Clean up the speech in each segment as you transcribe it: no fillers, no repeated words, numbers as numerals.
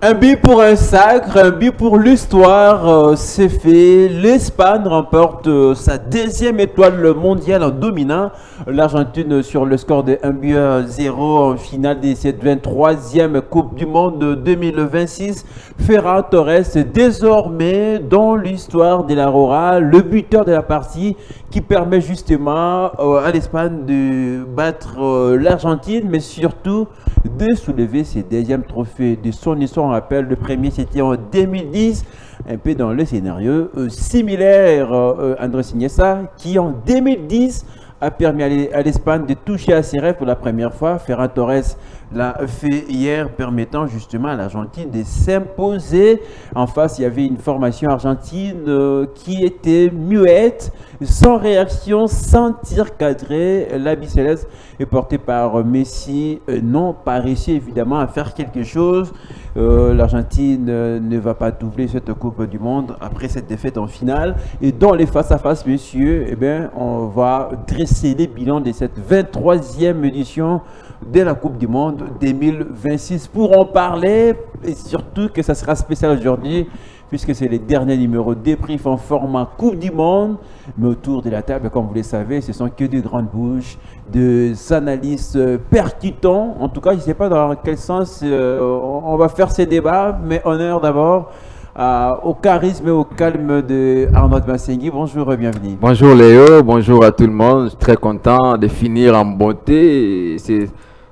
Un but pour un sacre, un but pour l'histoire, c'est fait. L'Espagne remporte sa deuxième étoile mondiale en dominant l'Argentine sur le score de 1 but à 0 en finale de cette 23e Coupe du Monde 2026. Ferran Torres, désormais dans l'histoire de la Rora, le buteur de la partie qui permet justement à l'Espagne de battre l'Argentine, mais surtout de soulever ses deuxièmes trophées de son histoire. On rappelle, le premier c'était en 2010, un peu dans le scénario similaire, Andrés Iniesta, qui en 2010 a permis à l'Espagne de toucher à ses rêves pour la première fois. Ferran Torres l'a fait hier, permettant justement à l'Argentine de s'imposer. En face, il y avait une formation argentine qui était muette, sans réaction, sans tir cadré. La Céleste est portée par Messi, non pas réussi évidemment à faire quelque chose. L'Argentine ne va pas doubler cette Coupe du Monde après cette défaite en finale. Et dans les face-à-face, messieurs, eh bien, on va dresser les bilans de cette 23e édition de la Coupe du Monde 2026. Pour en parler, et surtout que ça sera spécial aujourd'hui, puisque c'est les derniers numéros débrief en format Coupe du Monde. Mais autour de la table, comme vous le savez, ce sont que de grandes bouches, des analystes percutants. En tout cas, je ne sais pas dans quel sens on va faire ces débats, mais honneur d'abord au charisme et au calme de Arnaud Massengui. Bonjour et bienvenue. Bonjour Léo, bonjour à tout le monde. Je suis très content de finir en beauté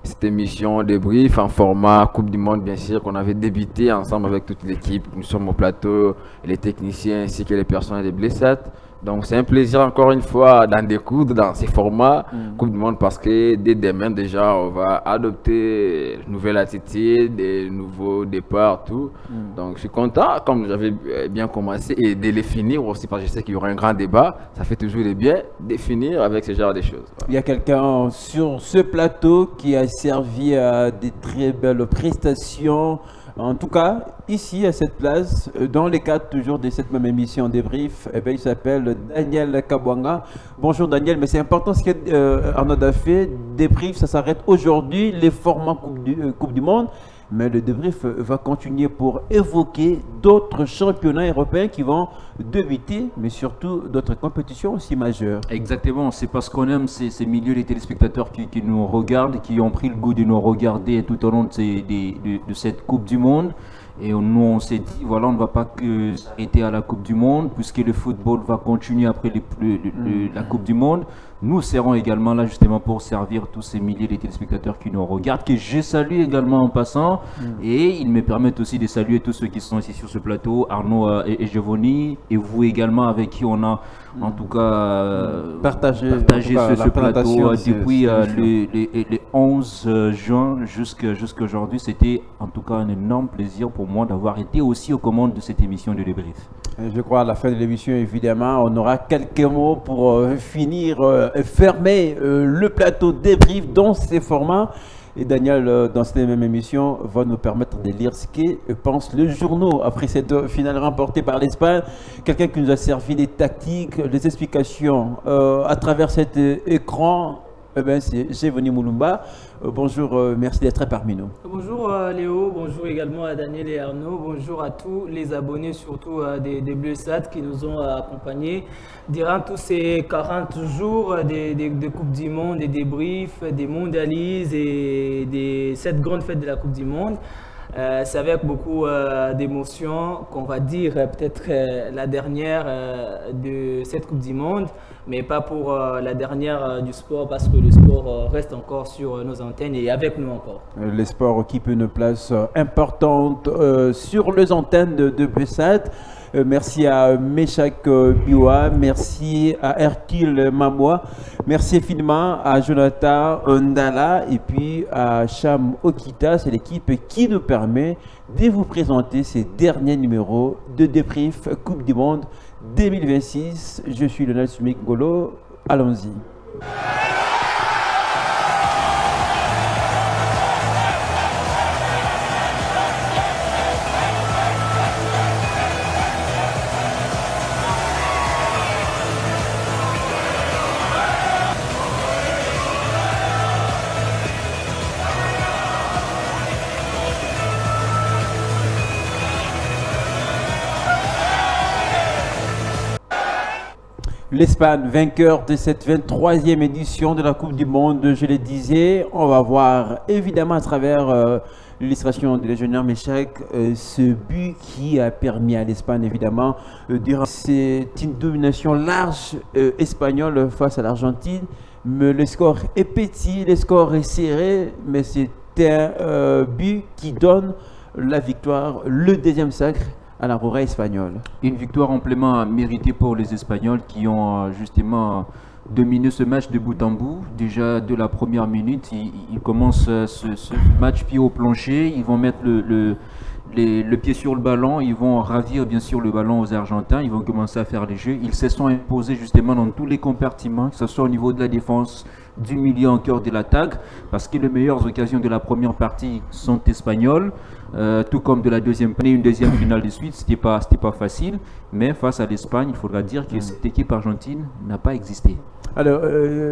cette émission débrief en format Coupe du Monde, bien sûr, qu'on avait débuté ensemble avec toute l'équipe. Nous sommes au plateau, les techniciens ainsi que les personnels de Blessat. Donc c'est un plaisir encore une fois d'en découdre dans ces formats Coupe du Monde parce que dès demain déjà on va adopter une nouvelle attitude, des nouveaux départs, tout. Donc je suis content, comme j'avais bien commencé, et de les finir aussi parce que je sais qu'il y aura un grand débat. Ça fait toujours du bien de finir avec ce genre de choses. Voilà. Il y a quelqu'un sur ce plateau qui a servi à des très belles prestations. En tout cas, ici, à cette place, dans les cadres toujours de cette même émission débrief, eh bien, il s'appelle Daniel Kabwanga. Bonjour Daniel, mais c'est important ce que Arnaud a fait. Débrief, ça s'arrête aujourd'hui, les formats Coupe du Monde. Mais le débrief va continuer pour évoquer d'autres championnats européens qui vont débuter, mais surtout d'autres compétitions aussi majeures. Exactement, c'est parce qu'on aime ces milieux de téléspectateurs qui nous regardent, qui ont pris le goût de nous regarder tout au long de cette Coupe du Monde. Et nous, on s'est dit, voilà, on ne va pas que s'arrêter à la Coupe du Monde, puisque le football va continuer après la Coupe du Monde. Nous serons également là justement pour servir tous ces milliers de téléspectateurs qui nous regardent, que je salue également en passant. Et ils me permettent aussi de saluer tous ceux qui sont ici sur ce plateau, Arnaud et Giovanni, et vous également avec qui on a en tout cas partagé ce plateau depuis le 11 juin jusqu'à aujourd'hui. C'était en tout cas un énorme plaisir pour moi d'avoir été aussi aux commandes de cette émission de débrief. Je crois à la fin de l'émission, évidemment, on aura quelques mots pour finir, fermer le plateau débrief dans ces formats. Et Daniel, dans cette même émission, va nous permettre de lire ce que pensent les journaux après cette finale remportée par l'Espagne. Quelqu'un qui nous a servi des tactiques, des explications à travers cet écran. Eh ben, c'est Gévoni Moulumba. Bonjour, merci d'être parmi nous. Bonjour Léo, bonjour également à Daniel et Arnaud, bonjour à tous les abonnés, surtout des Blessat qui nous ont accompagnés durant tous ces 40 jours de Coupe du Monde, des débriefs, des mondialises et de cette grande fête de la Coupe du Monde. C'est avec beaucoup d'émotion qu'on va dire peut-être la dernière de cette Coupe du Monde, mais pas pour la dernière du sport parce que le sport reste encore sur nos antennes et avec nous encore. Le sport occupe une place importante sur les antennes de Blessat. Merci à Meshak Biwa, merci à Hercule Mamoua, merci infiniment à Jonathan Ndala et puis à Cham Okita. C'est l'équipe qui nous permet de vous présenter ces derniers numéros de débrief Coupe du Monde 2026. Je suis Lionel Sumik-Ngolo, allons-y. L'Espagne, vainqueur de cette 23e édition de la Coupe du Monde, je le disais. On va voir évidemment à travers l'illustration de l'ingénieur Méchec ce but qui a permis à l'Espagne évidemment c'est une domination large espagnole face à l'Argentine. Mais le score est petit, le score est serré, mais c'est un but qui donne la victoire, le deuxième sacre à la Roura espagnole. Une victoire amplement méritée pour les Espagnols qui ont justement dominé ce match de bout en bout. Déjà de la première minute, ils commencent ce match pied au plancher. Ils vont mettre le pied sur le ballon. Ils vont ravir bien sûr le ballon aux Argentins. Ils vont commencer à faire les jeux. Ils se sont imposés justement dans tous les compartiments, que ce soit au niveau de la défense, du milieu en cœur de l'attaque, parce que les meilleures occasions de la première partie sont espagnoles, tout comme de la deuxième. Une deuxième finale de suite, c'était pas facile, mais face à l'Espagne, il faudra dire que cette équipe argentine n'a pas existé. Alors,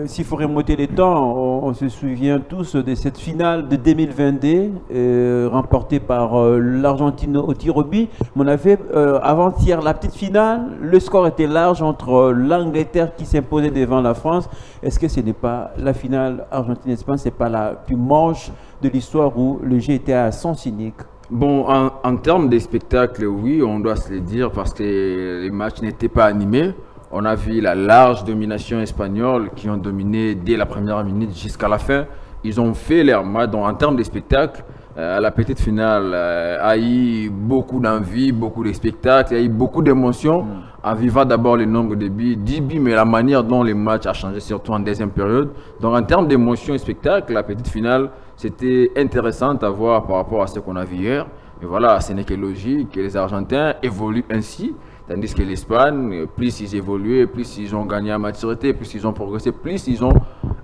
s'il faut remonter les temps, on se souvient tous de cette finale de 2022 remportée par l'Argentine au tir au but. Mais on avait avant-hier la petite finale. Le score était large entre l'Angleterre qui s'imposait devant la France. Est-ce que ce n'est pas la finale Argentine-Espagne, c'est pas la plus manche de l'histoire où le jeu était à son cynique? Bon, en termes de spectacle, oui, on doit se le dire parce que les matchs n'étaient pas animés. On a vu la large domination espagnole qui ont dominé dès la première minute jusqu'à la fin. Ils ont fait leur match. Donc, en termes de spectacle, la petite finale a eu beaucoup d'envie, beaucoup de spectacles, il y a eu beaucoup d'émotions. En vivant d'abord le nombre de buts, 10 buts, mais la manière dont le match a changé, surtout en deuxième période. Donc, en termes d'émotion et spectacle, la petite finale, c'était intéressant à voir par rapport à ce qu'on a vu hier. Et voilà, ce n'est que logique que les Argentins évoluent ainsi. Tandis que l'Espagne, plus ils évoluaient, plus ils ont gagné en maturité, plus ils ont progressé, plus ils ont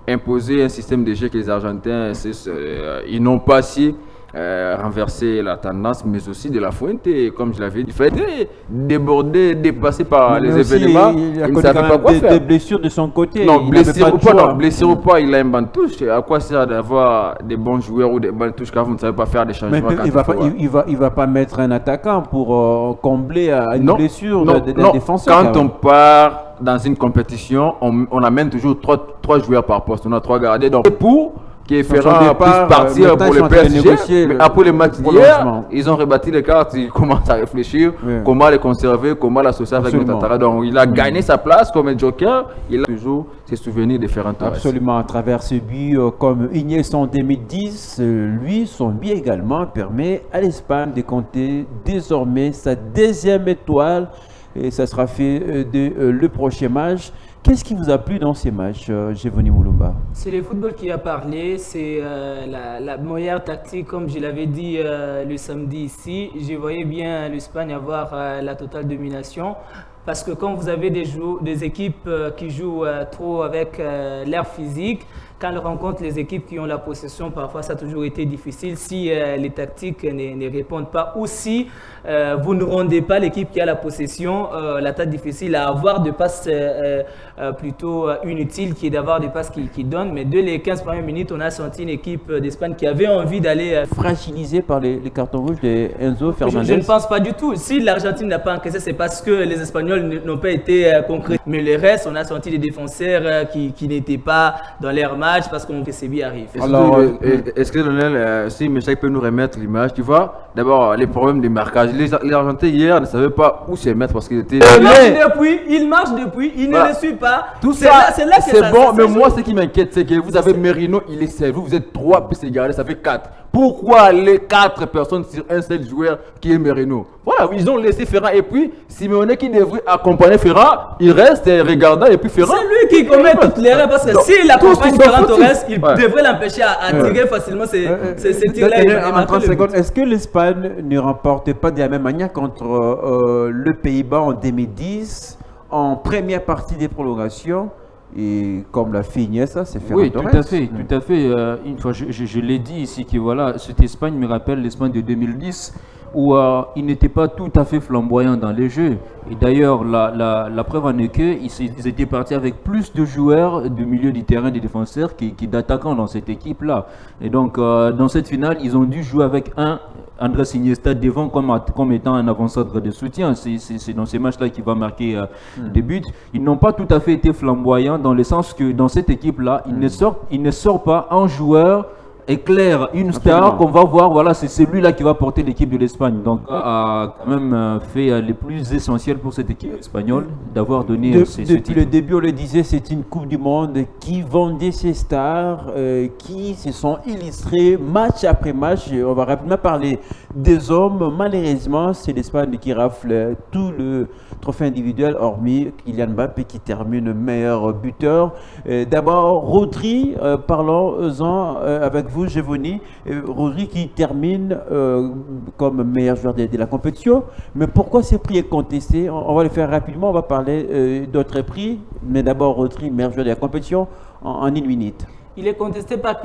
imposé un système de jeu que les Argentins, ils n'ont pas si renversé la tendance, mais aussi de la Fuente, comme je l'avais dit. Il fallait déborder, dépasser par les événements. Il ne savait pas quoi faire. Des blessures de son côté. Non, blessure ou pas, il a une bonne touche. À quoi sert d'avoir des bons joueurs ou des bonnes touches quand vous ne savez pas faire des changements? Mais il va pas mettre un attaquant pour combler une blessure d'un défenseur. Quand on part dans une compétition, on amène toujours trois joueurs par poste. On a 3 gardiens. Donc, qui fera plus partir pour le PSG. Mais après le match d'hier, ils ont rebattu les cartes, ils commencent à réfléchir comment les conserver, comment l'associer avec notre attaque. Donc il a gagné sa place comme un joker, il a toujours ses souvenirs de Ferran Torres. Absolument, à travers ce but, comme Ignace en 2010, lui, son but également permet à l'Espagne de compter désormais sa 2e étoile et ça sera fait le prochain match. Qu'est-ce qui vous a plu dans ces matchs, Gévoni Moulumba? C'est le football qui a parlé, c'est la meilleure tactique, comme je l'avais dit le samedi ici. Je voyais bien l'Espagne avoir la totale domination. Parce que quand vous avez des équipes qui jouent trop avec l'air physique, quand elles rencontrent les équipes qui ont la possession, parfois ça a toujours été difficile si les tactiques ne répondent pas ou si vous ne rendez pas l'équipe qui a la possession la tâche difficile à avoir de passes plutôt inutiles qui est d'avoir des passes qui donnent. Mais dès les 15 premières minutes, on a senti une équipe d'Espagne qui avait envie d'aller... fragilisée par les cartons rouges d'Enzo Fernandez. Je ne pense pas du tout. Si l'Argentine n'a pas encaissé, c'est parce que les Espagnols n'ont pas été concrets. Mais le reste, on a senti des défenseurs qui n'étaient pas dans leur match parce qu'on ces buts arrivent. Alors, est-ce que Lionel, si Michel peut nous remettre l'image, tu vois, d'abord les problèmes de marquage. Les Argentins hier ne savaient pas où se mettre parce qu'ils étaient... Il marche depuis, il ne le suit pas. Tout ça, c'est bon, mais moi ce qui m'inquiète, c'est que vous avez Merino, il est seul, vous êtes 3 plus égarés, ça fait 4. Pourquoi les 4 personnes sur un seul joueur qui est Merino? Voilà, ils ont laissé Ferran et puis Simeone qui devrait accompagner Ferran, il reste regardant et puis Ferran. C'est lui qui commet toutes les erreurs parce que s'il accompagne Ferran Torres, il devrait l'empêcher à tirer facilement ses tirs-là. En 30 secondes, est-ce que l'Espagne ne remporte pas de la même manière contre le Pays-Bas en 2010 en première partie des prolongations? Et comme l'a fait Iniesta, c'est Ferran Torres. Oui, tout à fait. Une fois, je l'ai dit ici que voilà, cette Espagne me rappelle l'Espagne de 2010 où il n'était pas tout à fait flamboyant dans les jeux. Et d'ailleurs, la preuve en est qu'ils étaient partis avec plus de joueurs du milieu du terrain, des défenseurs, qui d'attaquants dans cette équipe-là. Et donc, dans cette finale, ils ont dû jouer avec Andrés Iniesta devant comme étant un avant-centre de soutien. C'est dans ces matchs-là qu'il va marquer des buts. Ils n'ont pas tout à fait été flamboyants dans le sens que dans cette équipe-là, il ne sort pas un joueur éclair, une star qu'on va voir, voilà, c'est celui-là qui va porter l'équipe de l'Espagne. Donc, a quand même fait le plus essentiel pour cette équipe espagnole d'avoir donné ce titre. Depuis le début, on le disait, c'est une Coupe du Monde qui vendait ses stars, qui se sont illustrés match après match. On va rapidement parler des hommes. Malheureusement, c'est l'Espagne qui rafle tout le trophée individuel, hormis Kylian Mbappé qui termine meilleur buteur. D'abord, Rodri, parlons-en avec vous, Gévoni. Rodri qui termine comme meilleur joueur de la compétition. Mais pourquoi ce prix est contesté? On va le faire rapidement, on va parler d'autres prix. Mais d'abord, Rodri, meilleur joueur de la compétition en une minute. Il est contesté par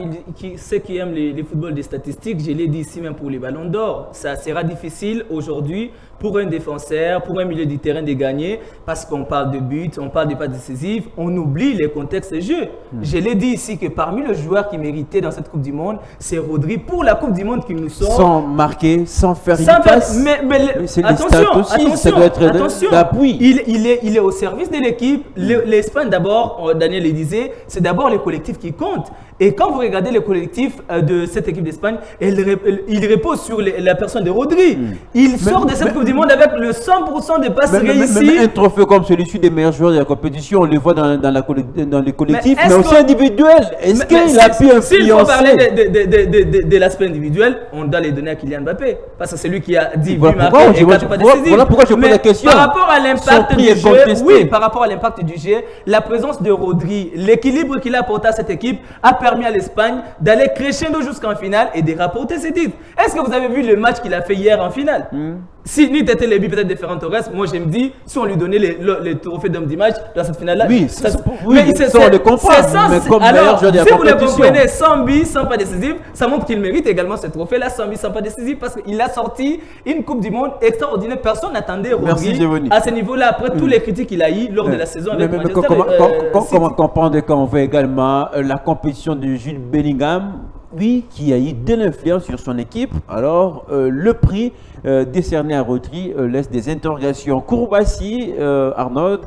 ceux qui aiment les footballs des statistiques. Je l'ai dit ici même pour les ballons d'or. Ça sera difficile aujourd'hui pour un défenseur, pour un milieu du terrain de gagner parce qu'on parle de buts, on parle de passes décisives, on oublie les contextes de jeu. Je l'ai dit ici que parmi les joueurs qui méritaient dans cette Coupe du Monde, c'est Rodri pour la Coupe du Monde qui nous sort. Sans marquer, sans faire une passe. Attention, ça doit être d'appui. Il est au service de l'équipe. L'Espagne d'abord, Daniel le disait, c'est d'abord les collectifs qui comptent. Et quand vous regardez le collectif de cette équipe d'Espagne, il repose sur la personne de Rodri. Il sort de cette Coupe du Monde avec le 100% des passes réussies. Même un trophée comme celui-ci des meilleurs joueurs de la compétition, on le voit dans les collectifs, mais aussi individuels. Est-ce qu'il a pu influencer? S'il faut parler de l'aspect individuel, on doit les donner à Kylian Mbappé. Parce que c'est lui qui a 10 buts marqués et 4 pas décisifs. Voilà pourquoi je pose la question. Par rapport à l'impact du jeu, oui, par rapport à l'impact du jeu, la présence de Rodri, l'équilibre qu'il a apporté à cette équipe a permis à l'Espagne d'aller crescendo jusqu'en finale et de rapporter ses titres. Est-ce que vous avez vu le match qu'il a fait hier en finale? Si nous étions les buts peut-être différents au reste, moi je me dis, si on lui donnait les trophées d'homme du match dans cette finale-là, oui, ça on le comprend. Mais comme alors, joueur de la si vous le compétition, comprenez, 100 buts, 100 pas décisifs, ça montre qu'il mérite également ce trophée-là, 100 buts, 100 pas décisifs, parce qu'il a sorti une Coupe du Monde extraordinaire. Personne n'attendait Rodri à ce niveau-là, après tous les critiques qu'il a eu lors de la saison avec Manchester Comment comprendre quand on voit également la compétition de Jude Bellingham, oui, qui a eu de l'influence sur son équipe. Alors, le prix décerné à Rodri laisse des interrogations. Kourbassi, Arnaud,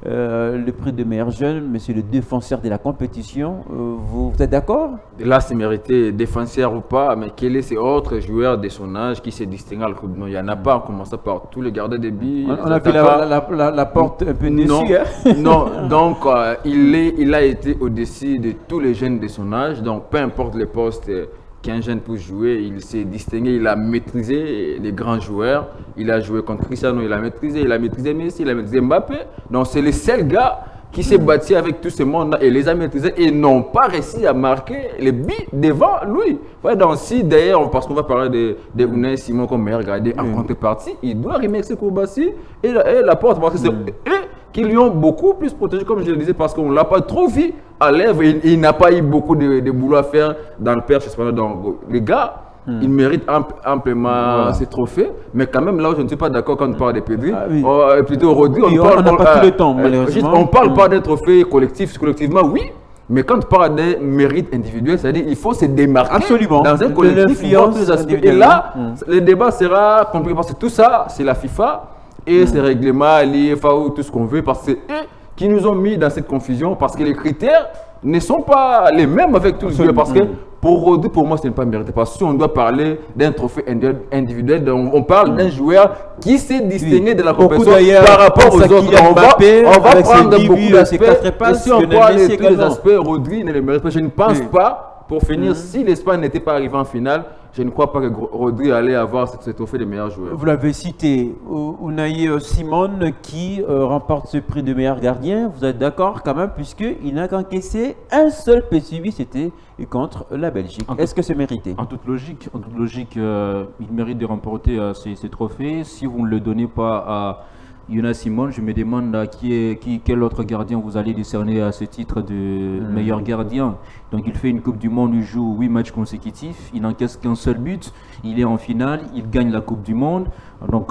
le prix de meilleur jeune, mais c'est le défenseur de la compétition. Vous êtes d'accord? Là, c'est mérité, défenseur ou pas, mais quel est ce autre joueur de son âge qui s'est distingué à la Coupe du Monde? Il n'y en a pas, en commençant par tous les gardiens de but. On a vu la porte un peu dessus. Non, donc il a été au-dessus de tous les jeunes de son âge, donc peu importe les postes qu'un jeune peut jouer, il s'est distingué, il a maîtrisé les grands joueurs, il a joué contre Cristiano, il a maîtrisé Messi, il a maîtrisé Mbappé, donc c'est le seul gars qui s'est battu avec tout ce monde-là et les a maîtrisés et n'ont pas réussi à marquer les buts devant lui. Ouais, donc si d'ailleurs, parce qu'on va parler de Unai Simon comme meilleur gardien en contrepartie, il doit remercier Kourbassi et la porte parce que c'est eux qui lui ont beaucoup plus protégé, comme je le disais, parce qu'on ne l'a pas trop vu à l'œuvre et il n'a pas eu beaucoup de boulot à faire dans le perche espagnol. Donc les gars, ils méritent amplement ces trophées, mais quand même là où je ne suis pas d'accord quand on parle de Pedri, plutôt Rodri, on n'a pas tout le temps, malheureusement. On ne parle pas d'un trophée collectif, collectivement oui, mais quand on parle des mérites individuels, c'est-à-dire qu'il faut se démarquer absolument dans un collectif, et là, le débat sera compliqué parce que tout ça, c'est la FIFA et ses règlements, l'IFA ou tout ce qu'on veut, parce que c'est eux qui nous ont mis dans cette confusion, parce que les critères ne sont pas les mêmes avec tous les joueurs, parce que pour Rodri, pour moi, ce n'est pas mérité. Parce que si on doit parler d'un trophée individuel, on parle d'un joueur qui s'est distingué de la compétition par rapport aux autres. On va prendre beaucoup d'aspects. Et si on parle de tous les aspects, Rodri ne le mérite pas. Je ne pense pas, pour finir, si l'Espagne n'était pas arrivée en finale, je ne crois pas que Rodri allait avoir ce trophée de meilleur joueur. Vous l'avez cité, Unai Simon qui remporte ce prix de meilleur gardien. Vous êtes d'accord quand même, puisqu'il n'a qu'encaissé un seul PSV, c'était contre la Belgique. Est-ce que c'est mérité? En toute logique, il mérite de remporter ces trophées. Si vous ne le donnez pas à Unai Simon, je me demande quel autre gardien vous allez décerner à ce titre de meilleur gardien. Donc il fait une Coupe du Monde, il joue 8 matchs consécutifs, il n'encaisse qu'un seul but, il est en finale, il gagne la Coupe du Monde. Donc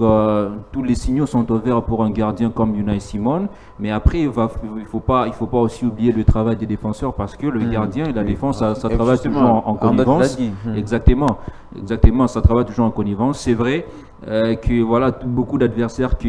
tous les signaux sont ouverts pour un gardien comme Unai Simon. Mais après, il faut pas aussi oublier le travail des défenseurs parce que le gardien et la défense, ça travaille toujours en connivence. Exactement. Exactement, ça travaille toujours en connivence. C'est vrai que voilà, beaucoup d'adversaires que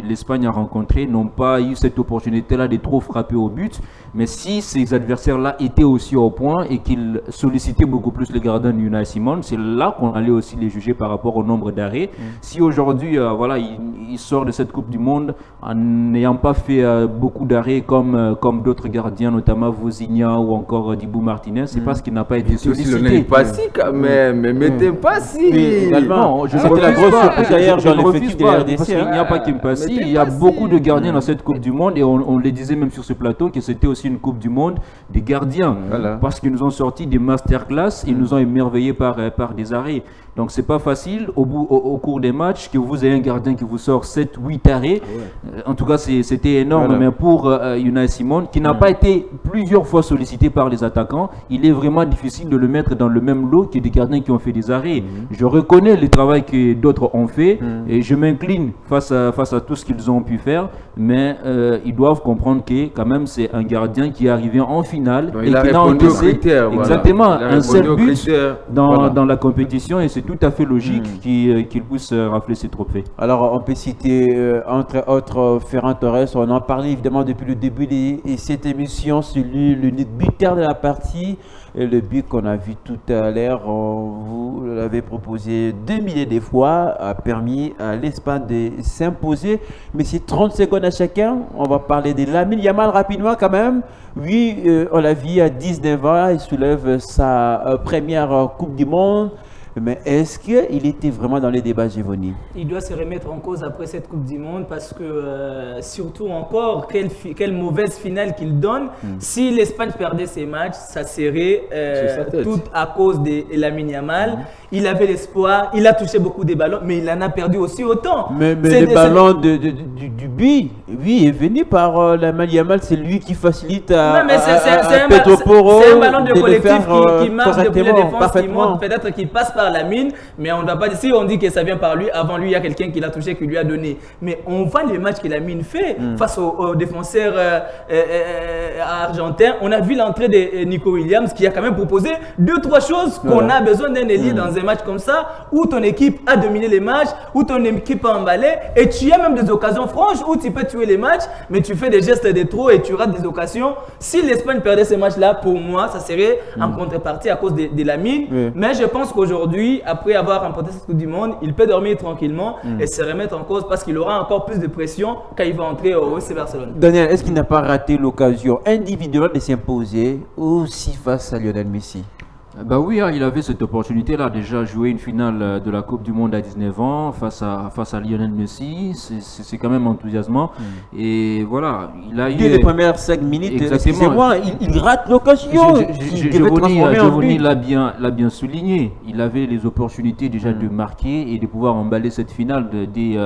l'Espagne a rencontrés n'ont pas eu cette opportunité-là de trop frapper au but. Mais si ces adversaires-là étaient aussi au point et qu'ils sollicitaient beaucoup plus les gardiens de Unai Simon, c'est là qu'on allait aussi les juger par rapport au nombre d'arrêts. Si aujourd'hui, voilà, il sort de cette Coupe du Monde en n'ayant pas fait beaucoup d'arrêts comme d'autres gardiens, notamment Vozinha ou encore Dibou Martinez, c'est parce qu'il n'a pas été sollicité. Pas si quand même, mais mettez pas si. Non, je C'était la grosse surprise d'ailleurs dans l'effectif de la RDC. Parce qu'il n'y a pas Kimpassi, il y a beaucoup de gardiens dans cette Coupe du Monde et on le disait même sur ce plateau que c'était aussi une Coupe du Monde des gardiens. Voilà. Parce qu'ils nous ont sorti des masterclass, ils nous ont émerveillés par des arrêts. Donc c'est pas facile au cours des matchs que vous ayez un gardien qui vous sort 7-8 arrêts. En tout cas c'était énorme. Voilà. Mais pour Unai Simon, qui n'a pas été plusieurs fois sollicité par les attaquants, il est vraiment difficile de le mettre dans le même lot que des gardiens qui ont fait des arrêts. Je reconnais le travail que d'autres ont fait et je m'incline face à tout ce qu'ils ont pu faire. Mais ils doivent comprendre que quand même c'est un gardien qui est arrivé en finale Donc, et il a qui n'a répondu aux encaissé critères, voilà. exactement Il a un répondu seul aux but critères. dans Voilà. la compétition et c'est tout à fait logique qu'il puisse rafler ces trophées. Alors, on peut citer, entre autres, Ferran Torres. On en parlait évidemment depuis le début de cette émission. C'est lui, l'unique buteur de la partie. Et le but qu'on a vu tout à l'heure, vous l'avez proposé 2 milliers de fois, a permis à l'Espagne de s'imposer. Mais c'est 30 secondes à chacun. On va parler de Lamine Yamal rapidement quand même. Oui, on l'a vu à 19 ans, il soulève sa première Coupe du Monde. Mais est-ce qu'il était vraiment dans les débats, Giovanni? Il doit se remettre en cause après cette Coupe du Monde parce que, surtout encore, quelle mauvaise finale qu'il donne. Si l'Espagne perdait ses matchs, ça serait tout à cause de Lamine Yamal. Il avait l'espoir, il a touché beaucoup de ballons, mais il en a perdu aussi autant. Mais le ballon du but, oui, est venu par Lamine Yamal, c'est lui qui facilite à Pedro Porro. C'est un ballon de collectif faire, qui marche depuis les défenses, qui parfaitement. monte, peut-être qu'il passe par Lamine, mais on ne va pas dire, si on dit que ça vient par lui, avant lui, il y a quelqu'un qui l'a touché, qui lui a donné. Mais on voit les matchs que Lamine fait face aux défenseurs argentins. On a vu l'entrée de Nico Williams qui a quand même proposé 2-3 choses qu'on a besoin d'un ailier dans un match comme ça, où ton équipe a dominé les matchs, où ton équipe a emballé, et tu as même des occasions franches où tu peux tuer les matchs, mais tu fais des gestes de trop et tu rates des occasions. Si l'Espagne perdait ces matchs-là, pour moi, ça serait en contrepartie à cause de Lamine. Mais je pense qu'aujourd'hui, après avoir remporté cette Coupe du Monde, il peut dormir tranquillement et se remettre en cause parce qu'il aura encore plus de pression quand il va entrer au FC Barcelone. Daniel, est-ce qu'il n'a pas raté l'occasion individuelle de s'imposer aussi face à Lionel Messi? Bah oui, hein, il avait cette opportunité-là, déjà jouer une finale de la Coupe du Monde à 19 ans face à Lionel Messi, c'est quand même enthousiasmant. Et voilà, il a eu... Dès les premières 5 minutes, Exactement. excusez-moi, il rate l'occasion. Giovanni l'a bien souligné. Il avait les opportunités déjà de marquer et de pouvoir emballer cette finale dès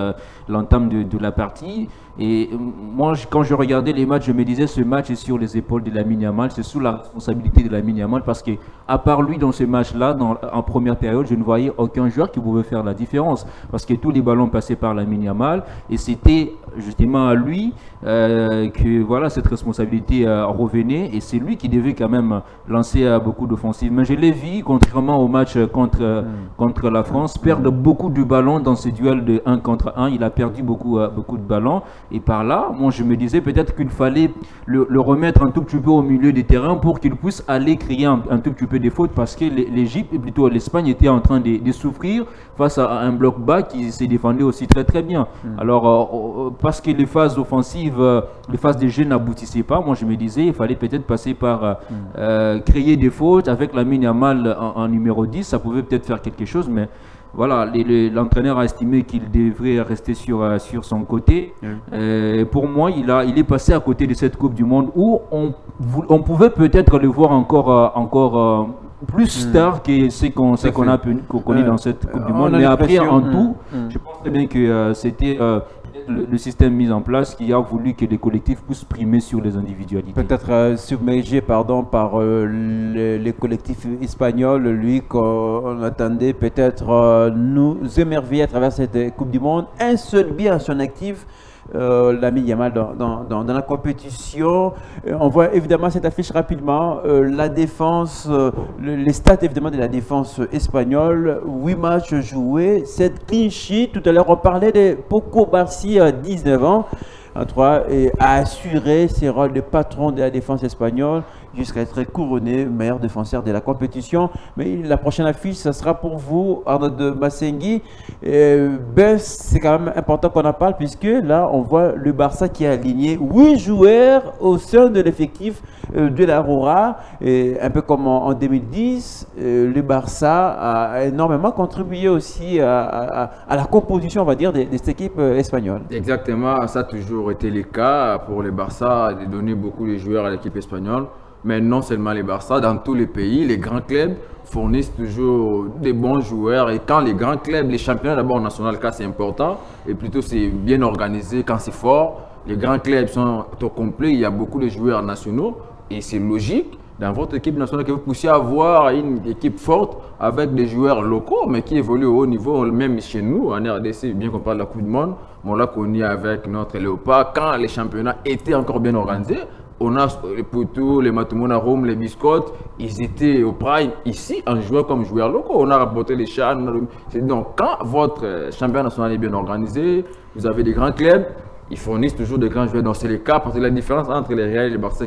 l'entame de la partie. Et moi, quand je regardais les matchs, je me disais, ce match est sur les épaules de Lamine Yamal, c'est sous la responsabilité de Lamine Yamal, parce que à part lui dans ce match-là, en première période, je ne voyais aucun joueur qui pouvait faire la différence, parce que tous les ballons passaient par Lamine Yamal, et c'était justement à lui que voilà, cette responsabilité revenait, et c'est lui qui devait quand même lancer beaucoup d'offensives. Mais je l'ai vu, contrairement au match contre la France, perdre beaucoup de ballons dans ces duels de 1 contre 1. Il a perdu beaucoup de ballons. Et par là, moi je me disais peut-être qu'il fallait le remettre un tout petit peu au milieu des terrains pour qu'il puisse aller créer un tout petit peu des fautes, parce que l'Égypte, et plutôt l'Espagne, était en train de souffrir face à un bloc bas qui s'est défendu aussi très très bien. Alors parce que les phases offensives, les phases de jeu n'aboutissaient pas, moi je me disais il fallait peut-être passer par créer des fautes avec Lamine Yamal en numéro 10, ça pouvait peut-être faire quelque chose, mais voilà, l'entraîneur a estimé qu'il devrait rester sur son côté. Pour moi, il est passé à côté de cette Coupe du Monde où on pouvait peut-être le voir encore plus star que ce qu'on a connu dans cette Coupe du Monde. Mais après, en tout, je pense très bien que c'était le système mis en place qui a voulu que les collectifs puissent primer sur les individualités. Peut-être submergé par les collectifs espagnols, lui qu'on attendait peut-être nous émerveiller à travers cette Coupe du Monde. Un seul bien à son actif, l'ami Yamal dans la compétition. On voit évidemment cette affiche rapidement. La défense, les stats évidemment de la défense espagnole. 8 matchs joués, 7 clean sheets. Tout à l'heure, on parlait de Poko Barsi, 19 ans. En 3, et a assuré ses rôles de patron de la défense espagnole jusqu'à être couronné meilleur défenseur de la compétition. Mais la prochaine affiche, ça sera pour vous, Arnaud de Massengui. C'est quand même important qu'on en parle puisque là, on voit le Barça qui a aligné 8 joueurs au sein de l'effectif de l'Aurora. Un peu comme en 2010, le Barça a énormément contribué aussi à la composition, on va dire, de cette équipe espagnole. Exactement, ça a toujours été le cas pour le Barça de donner beaucoup de joueurs à l'équipe espagnole. Mais non seulement les Barça, dans tous les pays, les grands clubs fournissent toujours des bons joueurs. Et quand les grands clubs, les championnats d'abord national, c'est important. Et plutôt c'est bien organisé quand c'est fort. Les grands clubs sont au complet, il y a beaucoup de joueurs nationaux. Et c'est logique dans votre équipe nationale que vous puissiez avoir une équipe forte avec des joueurs locaux, mais qui évoluent au haut niveau, même chez nous, en RDC, bien qu'on parle de la Coupe du Monde. On l'a connu avec notre Léopard. Quand les championnats étaient encore bien organisés, on a les Poutou, les Matumona Rome, les Biscottes, ils étaient au prime ici en jouant comme joueurs locaux. On a rapporté les chats. Donc, quand votre championnat national est bien organisé, vous avez des grands clubs, ils fournissent toujours des grands joueurs. Donc, c'est le cas parce que la différence entre les Real et les Barça,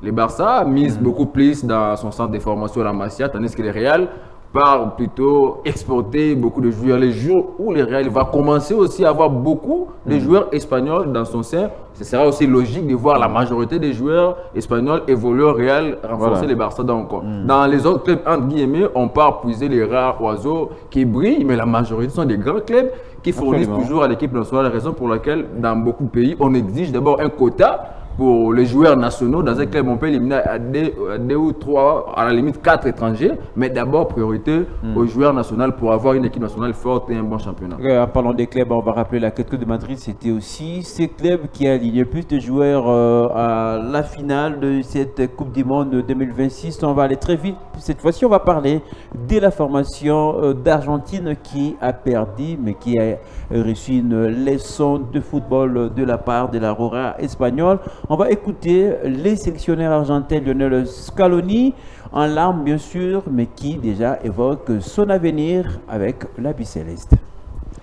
les Barça misent beaucoup plus dans son centre de formation à la Masia, tandis que les Real part plutôt exporter beaucoup de joueurs. Les jours où le Real va commencer aussi à avoir beaucoup de joueurs espagnols dans son sein, ce sera aussi logique de voir la majorité des joueurs espagnols évoluer au Real, renforcer les Barça. Donc, dans les autres clubs, entre guillemets, on part puiser les rares oiseaux qui brillent, mais la majorité sont des grands clubs qui fournissent toujours à l'équipe nationale. La raison pour laquelle, dans beaucoup de pays, on exige d'abord un quota pour les joueurs nationaux. Dans un club, on peut éliminer à deux ou trois, à la limite 4 étrangers, mais d'abord priorité aux joueurs nationaux pour avoir une équipe nationale forte et un bon championnat. En parlant des clubs, on va rappeler l'Atlético de Madrid, c'était aussi ces clubs qui a aligné plus de joueurs à la finale de cette Coupe du Monde 2026. On va aller très vite. Cette fois-ci, on va parler de la formation d'Argentine qui a perdu, mais qui a reçu une leçon de football de la part de l'Aurora espagnole. On va écouter les sélectionneurs argentins Lionel Scaloni, en larmes bien sûr, mais qui déjà évoque son avenir avec la Bicéleste.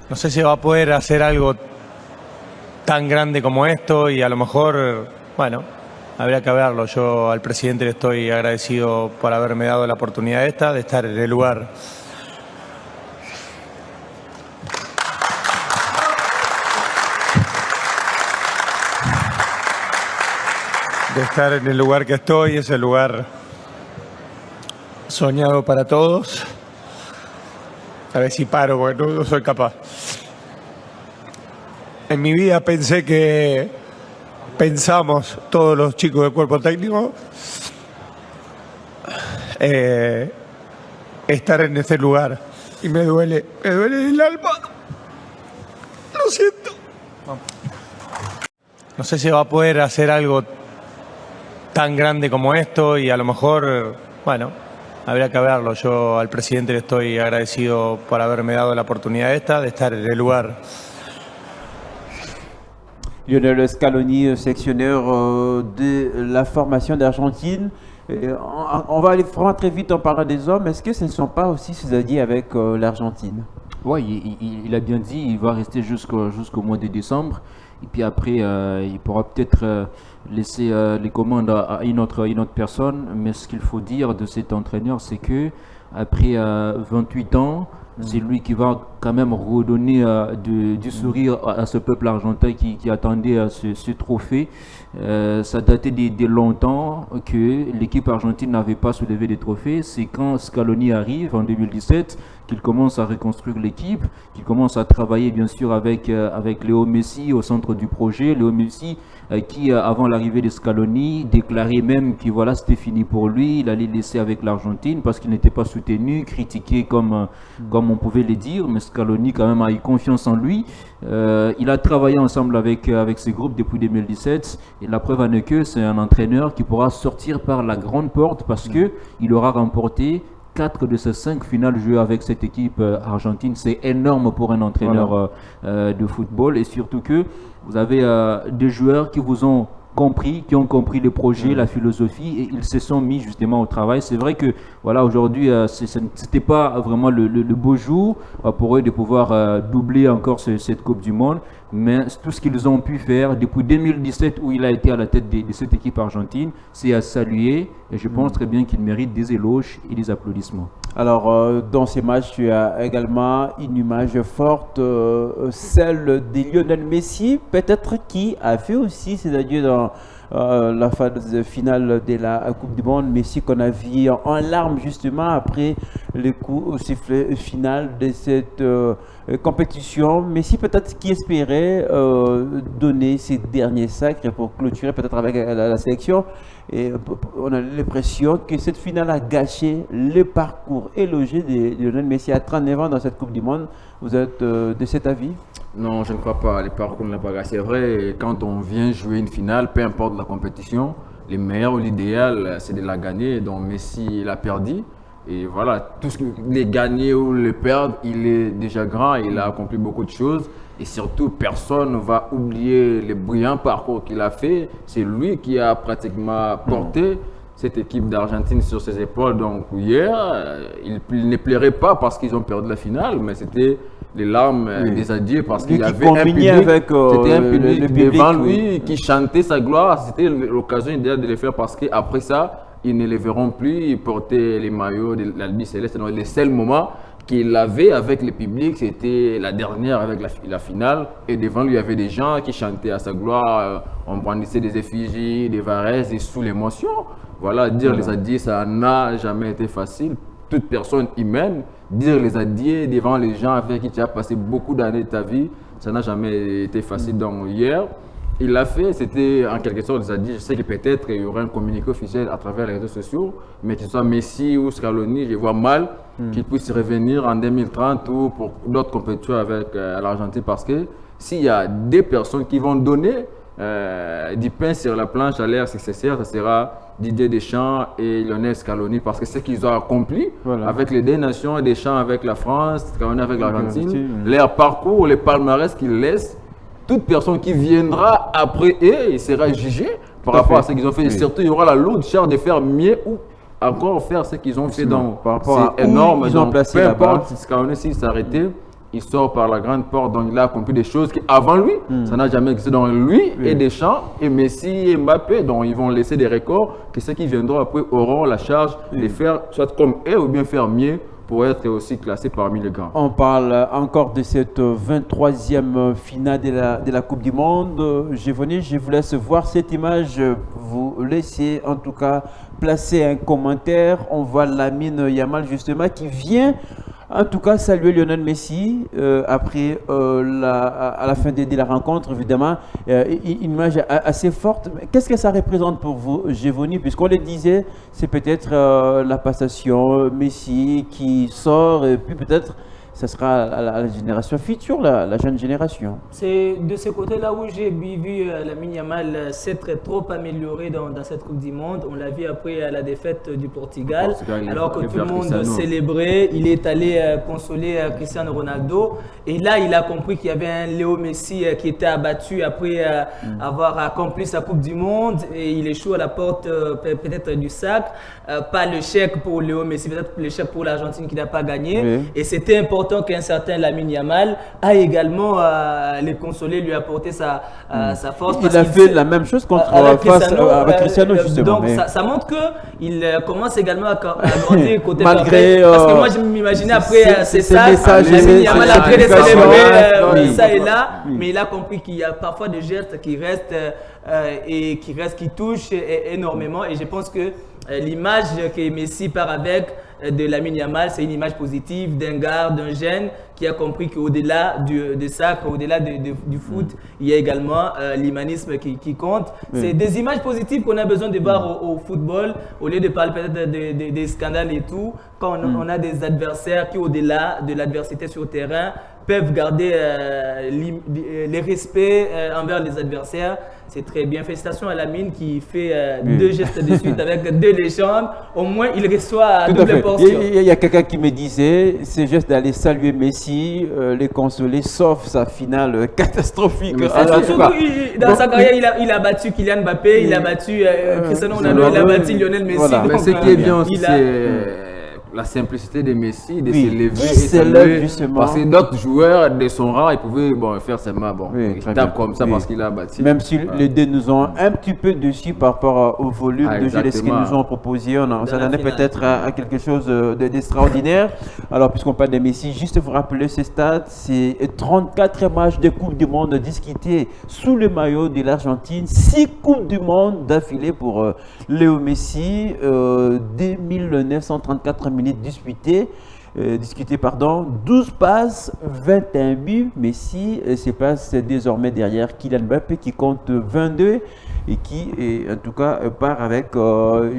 No sé si va a poder hacer algo tan grande como esto y a lo mejor, bueno, habría que verlo. Yo al presidente le estoy agradecido por haberme dado la oportunidad esta, de estar en el lugar que estoy, es el lugar soñado para todos. A ver si paro, porque no soy capaz. En mi vida pensamos todos los chicos del cuerpo técnico, estar en ese lugar. Y me duele el alma. Lo siento. No sé si va a poder hacer algo tan grande como esto y a lo mejor, bueno, habría que verlo. Yo al presidente le estoy agradecido por haberme dado la oportunidad esta, de estar en el lugar. Lionel Scaloni, sélectionneur de la formation d'Argentine. On va aller vraiment très vite en parlant des hommes. Est-ce que ce ne sont pas aussi ses alliés avec l'Argentine? Oui, il a bien dit, il va rester jusqu'au mois de décembre. Et puis après, il pourra peut-être laisser les commandes à une autre personne. Mais ce qu'il faut dire de cet entraîneur, c'est que après 28 ans, c'est lui qui va quand même redonner du sourire à ce peuple argentin qui attendait ce trophée. Ça datait de longtemps que l'équipe argentine n'avait pas soulevé des trophées. C'est quand Scaloni arrive en 2017 qu'il commence à reconstruire l'équipe, qu'il commence à travailler bien sûr avec Léo Messi au centre du projet. Léo Messi qui, avant l'arrivée de Scaloni, déclarait même que voilà, c'était fini pour lui, il allait laisser avec l'Argentine parce qu'il n'était pas soutenu, critiqué comme on pouvait le dire, mais Scaloni quand même a eu confiance en lui. Il a travaillé ensemble avec ce groupe depuis 2017 et la preuve en est que c'est un entraîneur qui pourra sortir par la grande porte parce qu'il aura remporté 4 de ces 5 finales jouées avec cette équipe argentine. C'est énorme pour un entraîneur de football, et surtout que vous avez des joueurs qui vous ont compris, qui ont compris le projet, la philosophie, et ils se sont mis justement au travail. C'est vrai que voilà, aujourd'hui, c'était pas vraiment le beau jour pour eux de pouvoir doubler encore cette Coupe du Monde, mais tout ce qu'ils ont pu faire depuis 2017 où il a été à la tête de cette équipe argentine, c'est à saluer, et je pense très bien qu'il mérite des éloges et des applaudissements. Alors, dans ces matchs, tu as également une image forte, celle de Lionel Messi, peut-être qui a fait aussi ses adieux dans la phase finale de la Coupe du Monde. Messi qu'on a vu en larmes justement après le coup au sifflet final de cette compétition. Messi peut-être qui espérait donner ses derniers sacres pour clôturer peut-être avec la sélection. Et on a l'impression que cette finale a gâché le parcours élogieux de Lionel Messi à 39 ans dans cette Coupe du Monde. Vous êtes de cet avis? Non, je ne crois pas. Le parcours ne l'a pas gâché. C'est vrai, quand on vient jouer une finale, peu importe la compétition, le meilleur ou l'idéal, c'est de la gagner. Donc Messi l'a perdu. Et voilà, tout ce qu'il est gagné ou le perdre, il est déjà grand, il a accompli beaucoup de choses. Et surtout, personne ne va oublier le brillant parcours qu'il a fait. C'est lui qui a pratiquement porté cette équipe d'Argentine sur ses épaules. Donc hier, il ne plairait pas parce qu'ils ont perdu la finale, mais c'était les larmes des adieux parce qu'il y avait un public, avec, c'était un public le public devant lui qui chantait sa gloire. C'était l'occasion idéale de le faire parce qu'après ça, ils ne les verront plus. Ils portaient les maillots de l'Albi Céleste. Donc, le seul moment qu'il avait avec le public, c'était la dernière avec la finale. Et devant lui, il y avait des gens qui chantaient à sa gloire. On brandissait des effigies, des varaises et sous l'émotion. Voilà, dire les adieux, ça n'a jamais été facile. Toute personne humaine, dire les adieux devant les gens avec qui tu as passé beaucoup d'années de ta vie, ça n'a jamais été facile. Donc hier, il l'a fait, c'était en quelque sorte des adieux. Je sais que peut-être il y aura un communiqué officiel à travers les réseaux sociaux, mais que ce soit Messi ou Scaloni, je vois mal qu'ils puissent revenir en 2030 ou pour d'autres compétitions avec l'Argentine, parce que s'il y a des personnes qui vont donner du pain sur la planche à l'air successeur, ce sera Didier Deschamps et Lionel Scaloni, parce que ce qu'ils ont accompli avec les deux nations, Deschamps avec la France, Scaloni avec l'Argentine, leur parcours, les palmarès qu'ils laissent, toute personne qui viendra après eux, il sera jugé par rapport à ce qu'ils ont fait. Et surtout, il y aura la lourde charge de faire mieux ou encore faire ce qu'ils ont fait. C'est énorme. Ils ont placé peu là-bas. importe si Scaloni s'il s'arrêtait, il sort par la grande porte. Donc il a accompli des choses qu'avant lui, ça n'a jamais existé. Donc lui et Deschamps et Messi et Mbappé, donc ils vont laisser des records que ceux qui viendront après auront la charge de faire soit comme eux ou bien faire mieux pour être aussi classé parmi les grands. On parle encore de cette 23e finale de la Coupe du Monde. Je vous laisse voir cette image. Vous laissez en tout cas placer un commentaire. On voit Lamine Yamal justement qui vient en tout cas saluer Lionel Messi après à la fin de la rencontre, évidemment. Une image assez forte. Qu'est-ce que ça représente pour vous, Gévoni? Puisqu'on le disait, c'est peut-être la passation Messi qui sort, et puis peut-être ça sera la génération future, la jeune génération. C'est de ce côté-là où j'ai vu Lamine Yamal s'être trop amélioré dans cette Coupe du Monde. On l'a vu après la défaite du Portugal, alors que tout le monde célébrait. Il est allé consoler Cristiano Ronaldo. Et là, il a compris qu'il y avait un Léo Messi qui était abattu après avoir accompli sa Coupe du Monde. Et il échoue à la porte peut-être du sac. Pas le chèque pour Léo Messi, peut-être le chèque pour l'Argentine qui n'a pas gagné. Oui. Et c'était important qu'un certain Lamine Yamal a également les consoler, lui apporter sa force. Il a fait la même chose contre avec Cristiano justement. Donc ça montre qu'il commence également à grandir côté malgré parce que moi je m'imaginais après c'est ça, Lamine Yamal après de célébrer ça et là, mais il a compris qu'il y a parfois des gestes qui restent et qui touchent énormément, et je pense que l'image que Messi part avec de Lamine Yamal, c'est une image positive d'un gars, d'un jeune qui a compris qu'au-delà de ça, au-delà du foot, il y a également l'humanisme qui compte. C'est des images positives qu'on a besoin de voir au football, au lieu de parler peut-être des scandales et tout. Quand on a des adversaires qui, au-delà de l'adversité sur le terrain, peuvent garder les respects envers les adversaires. c'est très bien. Félicitations à Lamine qui fait 2 gestes de suite avec 2 légendes. Au moins, il reçoit Tout à double fait. portion. Il y a quelqu'un qui me disait, c'est juste d'aller saluer Messi, les consoler, sauf sa finale catastrophique. Mais En tout cas, Dans sa carrière, il a battu Kylian Mbappé, il a battu Cristiano Ronaldo, il a battu Lionel Messi. Voilà. Mais Donc, ce qui est bien aussi, il a- c'est la simplicité de Messi de Oui, s'élever qui et s'élève saluer. justement. Parce que d'autres joueurs de son rang, ils pouvaient faire ses mains. Oui, Ils très tapent bien. comme ça Oui. parce qu'il a battu. même si les deux nous ont un petit peu dessus par rapport au volume Ah, de jeu de ce qu'ils exactement. nous ont proposé, on s'attendait finale. peut-être à quelque chose d'extraordinaire. Alors, puisqu'on parle de Messi, juste vous rappeler ce stade, c'est 34 matchs de Coupe du Monde disputés sous le maillot de l'Argentine, 6 Coupes du Monde d'affilée pour Léo Messi, 2934 minutes disputées. 12 passes, 21 buts. Messi se place désormais derrière Kylian Mbappé qui compte 22 et qui, en tout cas, part avec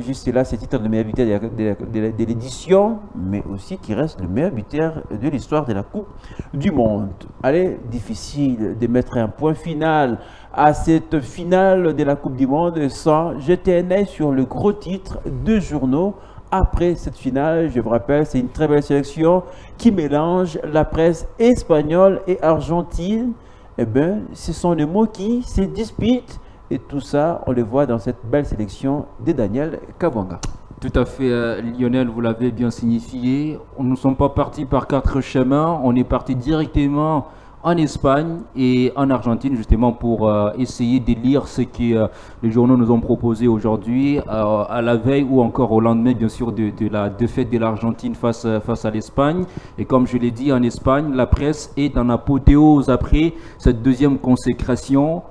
juste là ce titre de meilleur buteur de l'édition, mais aussi qui reste le meilleur buteur de l'histoire de la Coupe du Monde. Allez, difficile de mettre un point final à cette finale de la Coupe du Monde sans jeter un œil sur le gros titre de journaux. Après cette finale, je vous rappelle, c'est une très belle sélection qui mélange la presse espagnole et argentine. Eh bien, ce sont les mots qui se disputent et tout ça, on le voit dans cette belle sélection de Daniel Kabwanga. Tout à fait, Lionel, vous l'avez bien signifié. Nous ne sommes pas partis par 4 chemins, on est parti directement en Espagne et en Argentine justement pour essayer de lire ce que les journaux nous ont proposé aujourd'hui à la veille ou encore au lendemain bien sûr de la défaite de l'Argentine face à l'Espagne. Et comme je l'ai dit, en Espagne, la presse est en apothéose après cette deuxième consécration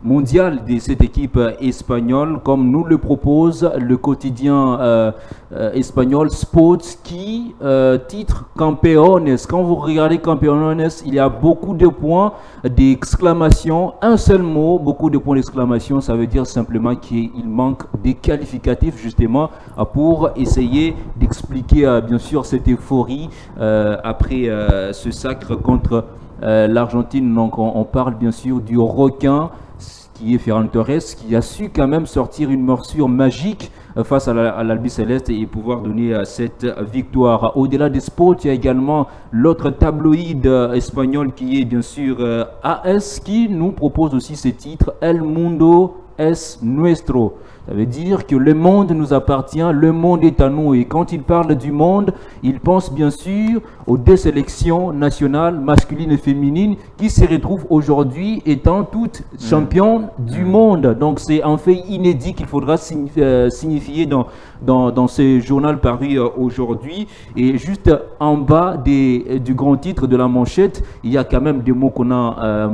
mondiale de cette équipe espagnole, comme nous le propose le quotidien espagnol Sports qui titre Campeones. Quand vous regardez Campeones, il y a beaucoup de points d'exclamation, un seul mot, beaucoup de points d'exclamation, ça veut dire simplement qu'il manque des qualificatifs justement pour essayer d'expliquer bien sûr cette euphorie après ce sacre contre l'Argentine. Donc on parle bien sûr du requin qui est Ferran Torres, qui a su quand même sortir une morsure magique face à l'Albi Céleste et pouvoir donner cette victoire. Au-delà des sports, il y a également l'autre tabloïd espagnol qui est bien sûr AS, qui nous propose aussi ce titre, El Mundo es Nuestro. Ça veut dire que le monde nous appartient, le monde est à nous. Et quand il parle du monde, il pense bien sûr aux 2 sélections nationales, masculines et féminines, qui se retrouvent aujourd'hui étant toutes championnes du monde. Donc c'est un fait inédit qu'il faudra signifier dans ce journal paru aujourd'hui. Et juste en bas du grand titre de la manchette, il y a quand même des mots qu'on a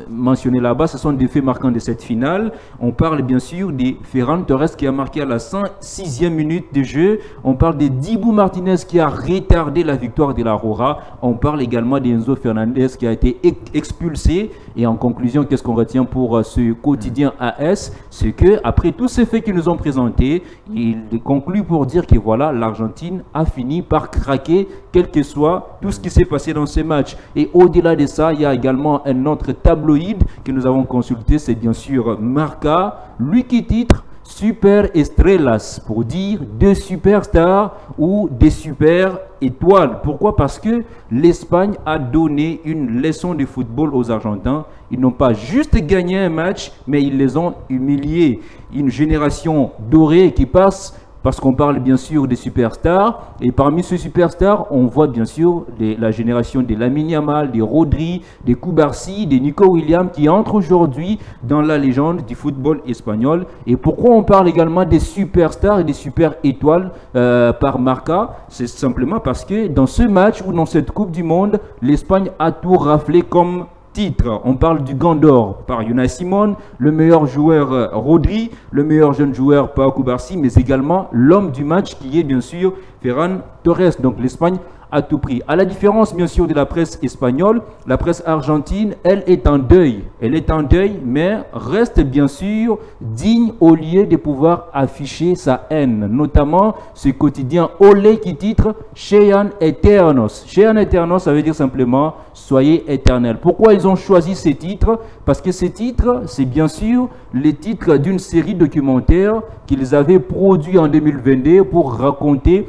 mentionnés là-bas. Ce sont des faits marquants de cette finale. On parle bien sûr des Ferran Torres qui a marqué à la 106e minute de jeu. On parle de Dibu Martinez qui a retardé la victoire de la Roja. On parle également d'Enzo Fernandez qui a été expulsé. Et en conclusion, qu'est-ce qu'on retient pour ce quotidien AS? C'est que après tous ces faits qu'ils nous ont présentés, il conclut pour dire que voilà, l'Argentine a fini par craquer, quel que soit tout ce qui s'est passé dans ces matchs. Et au-delà de ça, il y a également un autre tabloïd que nous avons consulté, c'est bien sûr Marca, lui qui titre Super Estrellas, pour dire des superstars ou des super étoiles. Pourquoi? Parce que l'Espagne a donné une leçon de football aux Argentins. Ils n'ont pas juste gagné un match, mais ils les ont humiliés. Une génération dorée qui passe, parce qu'on parle bien sûr des superstars, et parmi ces superstars, on voit bien sûr la génération des Lamine Yamal, des Rodri, des Cubarsí, des Nico Williams, qui entrent aujourd'hui dans la légende du football espagnol. Et pourquoi on parle également des superstars et des super étoiles par Marca? C'est simplement parce que dans ce match ou dans cette Coupe du Monde, l'Espagne a tout raflé comme titre. On parle du Gant d'Or par Unai Simon, le meilleur joueur Rodri, le meilleur jeune joueur Pau Cubarsí, mais également l'homme du match qui est bien sûr Ferran Torres. Donc l'Espagne a tout pris. À la différence bien sûr de la presse espagnole, la presse argentine, elle est en deuil. Elle est en deuil, mais reste bien sûr digne au lieu de pouvoir afficher sa haine. Notamment ce quotidien Olé qui titre Chean Eternos. Chean Eternos, ça veut dire simplement soyez éternels. Pourquoi ils ont choisi ces titres? Parce que ces titres, c'est bien sûr les titres d'une série documentaire qu'ils avaient produit en 2022 pour raconter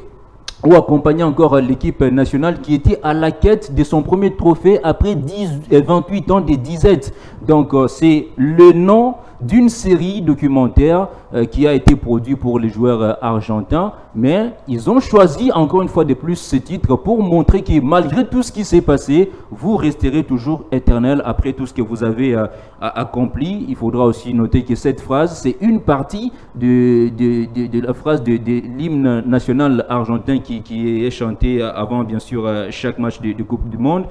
ou accompagner encore l'équipe nationale qui était à la quête de son premier trophée après 28 ans de disette. Donc c'est le nom d'une série documentaire qui a été produite pour les joueurs argentins, mais ils ont choisi encore une fois de plus ce titre pour montrer que malgré tout ce qui s'est passé, vous resterez toujours éternel après tout ce que vous avez accompli. Il faudra aussi noter que cette phrase, c'est une partie de la phrase de l'hymne national argentin qui est chanté avant bien sûr chaque match de Coupe du Monde.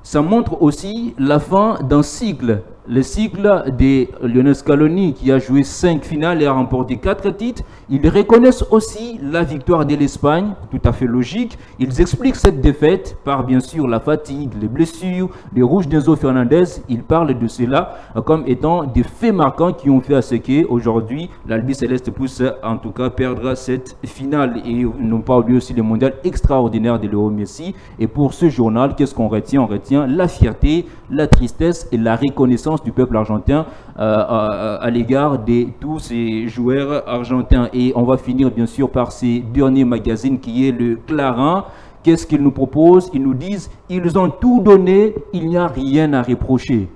Ça montre aussi la fin d'un cycle. Le cycle de Lionel Scaloni qui a joué 5 finales et a remporté 4 titres. Ils reconnaissent aussi la victoire de l'Espagne, tout à fait logique. Ils expliquent cette défaite par bien sûr la fatigue, les blessures, les rouges d'Enzo Fernandez. Ils parlent de cela comme étant des faits marquants qui ont fait à ce qu'aujourd'hui l'Albi Céleste puisse en tout cas perdre cette finale. Et n'ont pas oublié aussi le mondial extraordinaire de Léo Messi. Et pour ce journal, qu'est-ce qu'on retient? On retient la fierté, la tristesse et la reconnaissance du peuple argentin à l'égard de tous ces joueurs argentins. Et on va finir bien sûr par ces derniers magazines qui est le Clarin. Qu'est-ce qu'ils nous proposent? Ils nous disent ils ont tout donné, il n'y a rien à reprocher.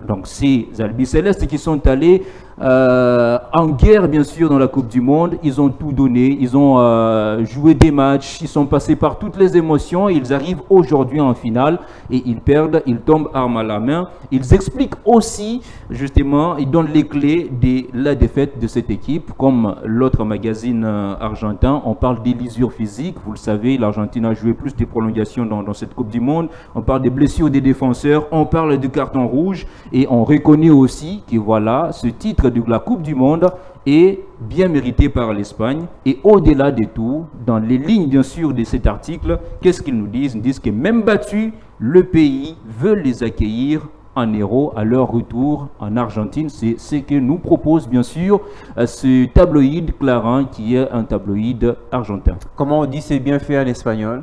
Donc ces albicélestes qui sont allés en guerre bien sûr dans la Coupe du Monde, ils ont tout donné, ils ont joué des matchs, ils sont passés par toutes les émotions, ils arrivent aujourd'hui en finale et ils perdent, ils tombent arme à la main. Ils expliquent aussi justement, ils donnent les clés de la défaite de cette équipe, comme l'autre magazine argentin. On parle des lisures physiques, vous le savez, l'Argentine a joué plus de prolongations dans cette Coupe du Monde. On parle des blessures des défenseurs, on parle du carton rouge et on reconnaît aussi que voilà, ce titre de la Coupe du Monde est bien mérité par l'Espagne. Et au-delà de tout, dans les lignes bien sûr de cet article, qu'est-ce qu'ils nous disent? Ils disent que même battu, le pays veut les accueillir en héros à leur retour en Argentine. C'est ce que nous propose bien sûr ce tabloïd Clarin qui est un tabloïd argentin. Comment on dit c'est bien fait en espagnol?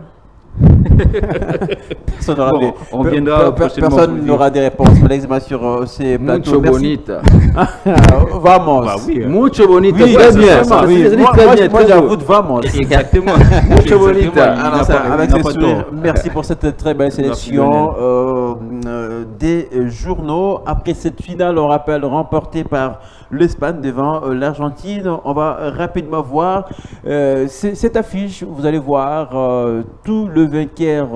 Personne n'aura Bon, on viendra personne n'aura des réponses sur ces plateaux. Mucho bonita. Vamos. Bah oui, Mucho bonita. Oui, Très c'est bien. ça, oui. Moi j'avoue de vamos. Exactement. Mucho bonita. Alors, avec ce sourire, merci pour cette très belle sélection des journaux. Après cette finale, on rappelle, remportée par l'Espagne devant l'Argentine. On va rapidement voir cette affiche. Vous allez voir tout le vainqueur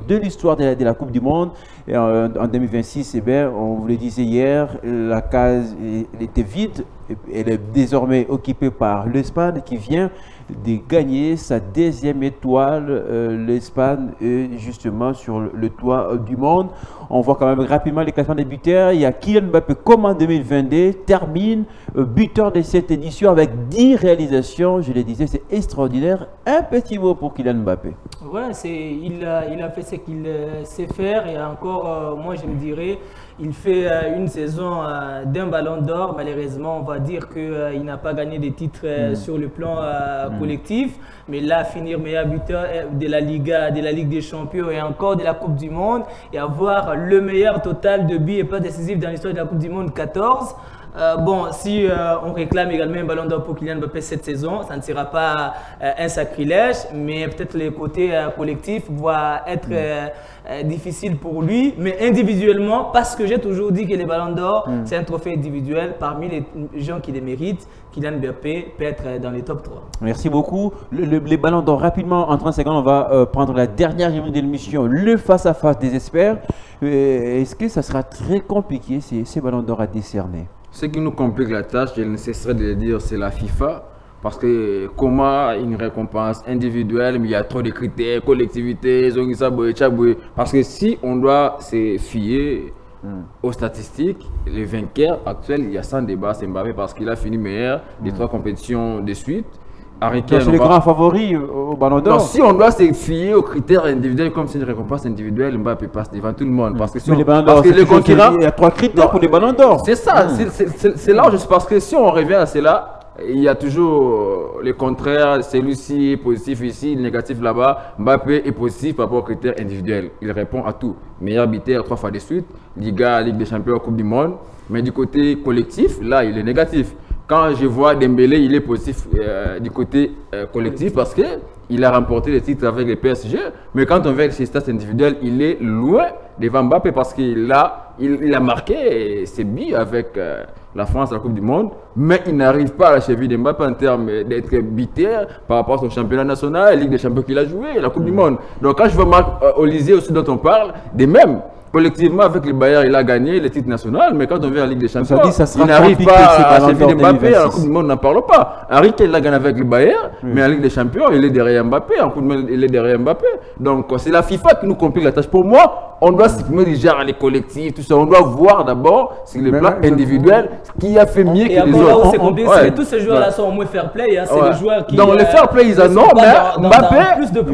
de l'histoire de la Coupe du Monde. Et en 2026, eh bien, on vous le disait hier, la case elle était vide. Elle est désormais occupée par l'Espagne qui vient de gagner sa deuxième étoile. L'Espagne est justement sur le toit du monde. On voit quand même rapidement les classements des buteurs. Il y a Kylian Mbappé comme en 2022, termine buteur de cette édition avec 10 réalisations. Je le disais, c'est extraordinaire. Un petit mot pour Kylian Mbappé. Ouais, il a fait ce qu'il sait faire et encore, moi je me dirais, il fait une saison d'un ballon d'or. Malheureusement, on va dire qu'il n'a pas gagné des titres sur le plan collectif. Mais là, finir meilleur buteur de la Liga, de la Ligue des Champions et encore de la Coupe du Monde et avoir le meilleur total de buts et pas décisif dans l'histoire de la Coupe du Monde, 14. Bon, si on réclame également un ballon d'or pour Kylian Mbappé cette saison, ça ne sera pas un sacrilège, mais peut-être les côtés collectifs vont être difficiles pour lui. Mais individuellement, parce que j'ai toujours dit que les ballons d'or, c'est un trophée individuel. Parmi les gens qui les méritent, Kylian Mbappé peut être dans les top 3. Merci beaucoup. Les ballons d'or, rapidement, en 30 secondes, on va prendre la dernière minute de l'émission, le face-à-face des experts. Est-ce que ça sera très compliqué, ces ballons d'or à décerner? Ce qui nous complique la tâche, je ne cesserai de le dire, c'est la FIFA. Parce que comment une récompense individuelle, mais il y a trop de critères, collectivité, parce que si on doit se fier aux statistiques, les vainqueurs actuels, il y a sans débat, c'est Mbappé parce qu'il a fini meilleur des 3 compétitions de suite. C'est le grand favori au Ballon d'Or. Si on doit se fier aux critères individuels comme c'est une récompense individuelle, Mbappé passe devant tout le monde. Parce que si les Ballons d'Or, il y a 3 critères pour les Ballons d'Or. C'est ça, c'est là où je suis. Parce que si on revient à cela, il y a toujours le contraire, celui-ci est positif ici, négatif là-bas. Mbappé est positif par rapport aux critères individuels. Il répond à tout. Meilleur buteur 3 fois de suite, Liga, Ligue des Champions, Coupe du Monde. Mais du côté collectif, là, il est négatif. Quand je vois Dembélé, il est positif du côté collectif parce qu'il a remporté les titres avec le PSG. Mais quand on voit ses stats individuels, il est loin devant Mbappé parce qu'il a marqué ses buts avec la France à la Coupe du Monde. Mais il n'arrive pas à la cheville de Mbappé en termes d'être buteur par rapport à son championnat national, la Ligue des Champions qu'il a joué, la Coupe du Monde. Donc quand je vois Marc Olysée aussi dont on parle, de même. Collectivement, avec le Bayern, il a gagné le titre national, mais quand on vient à la Ligue des Champions, il n'arrive pas à achever Mbappé. À la Coupe du Monde, on n'en parle pas. Harry Kane l'a gagné avec le Bayern, mais à la Ligue des Champions, il est derrière Mbappé. En Coupe du Monde, il est derrière Mbappé. Donc, c'est la FIFA qui nous complique la tâche. Pour moi, on doit s'exprimer déjà les collectifs, tout ça. On doit voir d'abord sur le plan individuel qui a fait mieux que les autres. Là où c'est compliqué, c'est que tous ces joueurs-là sont au moins fair play. C'est les joueurs qui. Dans le fair play, ils en ont, mais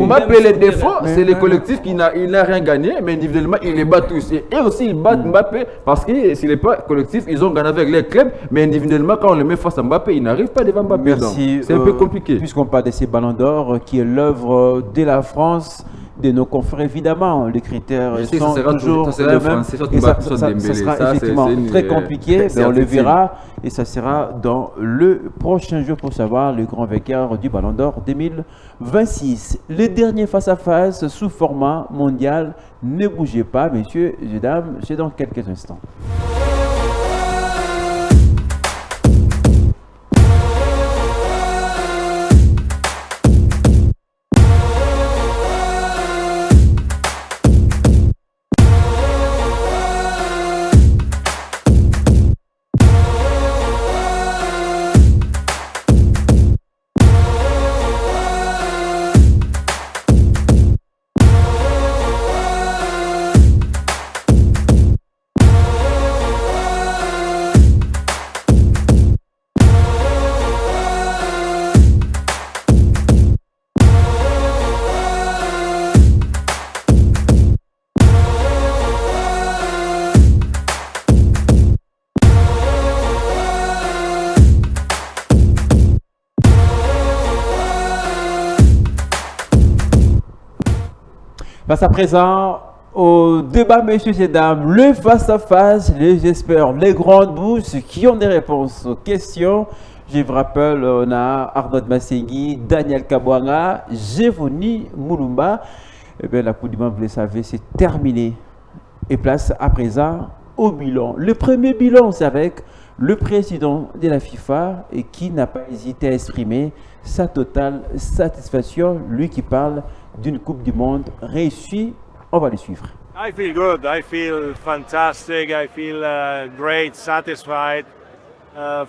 Mbappé, les défauts, c'est les collectifs qui n'a rien gagné, mais individuellement, il les bat tous. Et aussi, ils battent Mbappé parce que s'il n'est pas collectif, ils ont gagné avec les clubs, mais individuellement, quand on les met face à Mbappé, ils n'arrivent pas devant Mbappé. Merci. C'est un peu compliqué. Puisqu'on parle de ces ballons d'or, qui est l'œuvre de la France, de nos confrères, évidemment, les critères sont toujours les mêmes. Ça sera effectivement très compliqué, mais on le verra et ça sera dans le prochain jour pour savoir le grand vainqueur du Ballon d'Or 2026. Le dernier face-à-face sous format mondial. Ne bougez pas, messieurs et dames, c'est dans quelques instants. Passe à présent au débat, messieurs et dames, le face-à-face, les experts, les grandes bouches qui ont des réponses aux questions. Je vous rappelle, on a Arnaud Massegui, Daniel Kabouanga, Gévoni Moulumba. Eh bien, la Coupe du Monde, vous le savez, c'est terminé. Et place à présent au bilan. Le premier bilan, c'est avec le président de la FIFA et qui n'a pas hésité à exprimer sa totale satisfaction, lui qui parle d'une Coupe du Monde réussie. On va le suivre. I feel good. I feel fantastic. I feel great, satisfied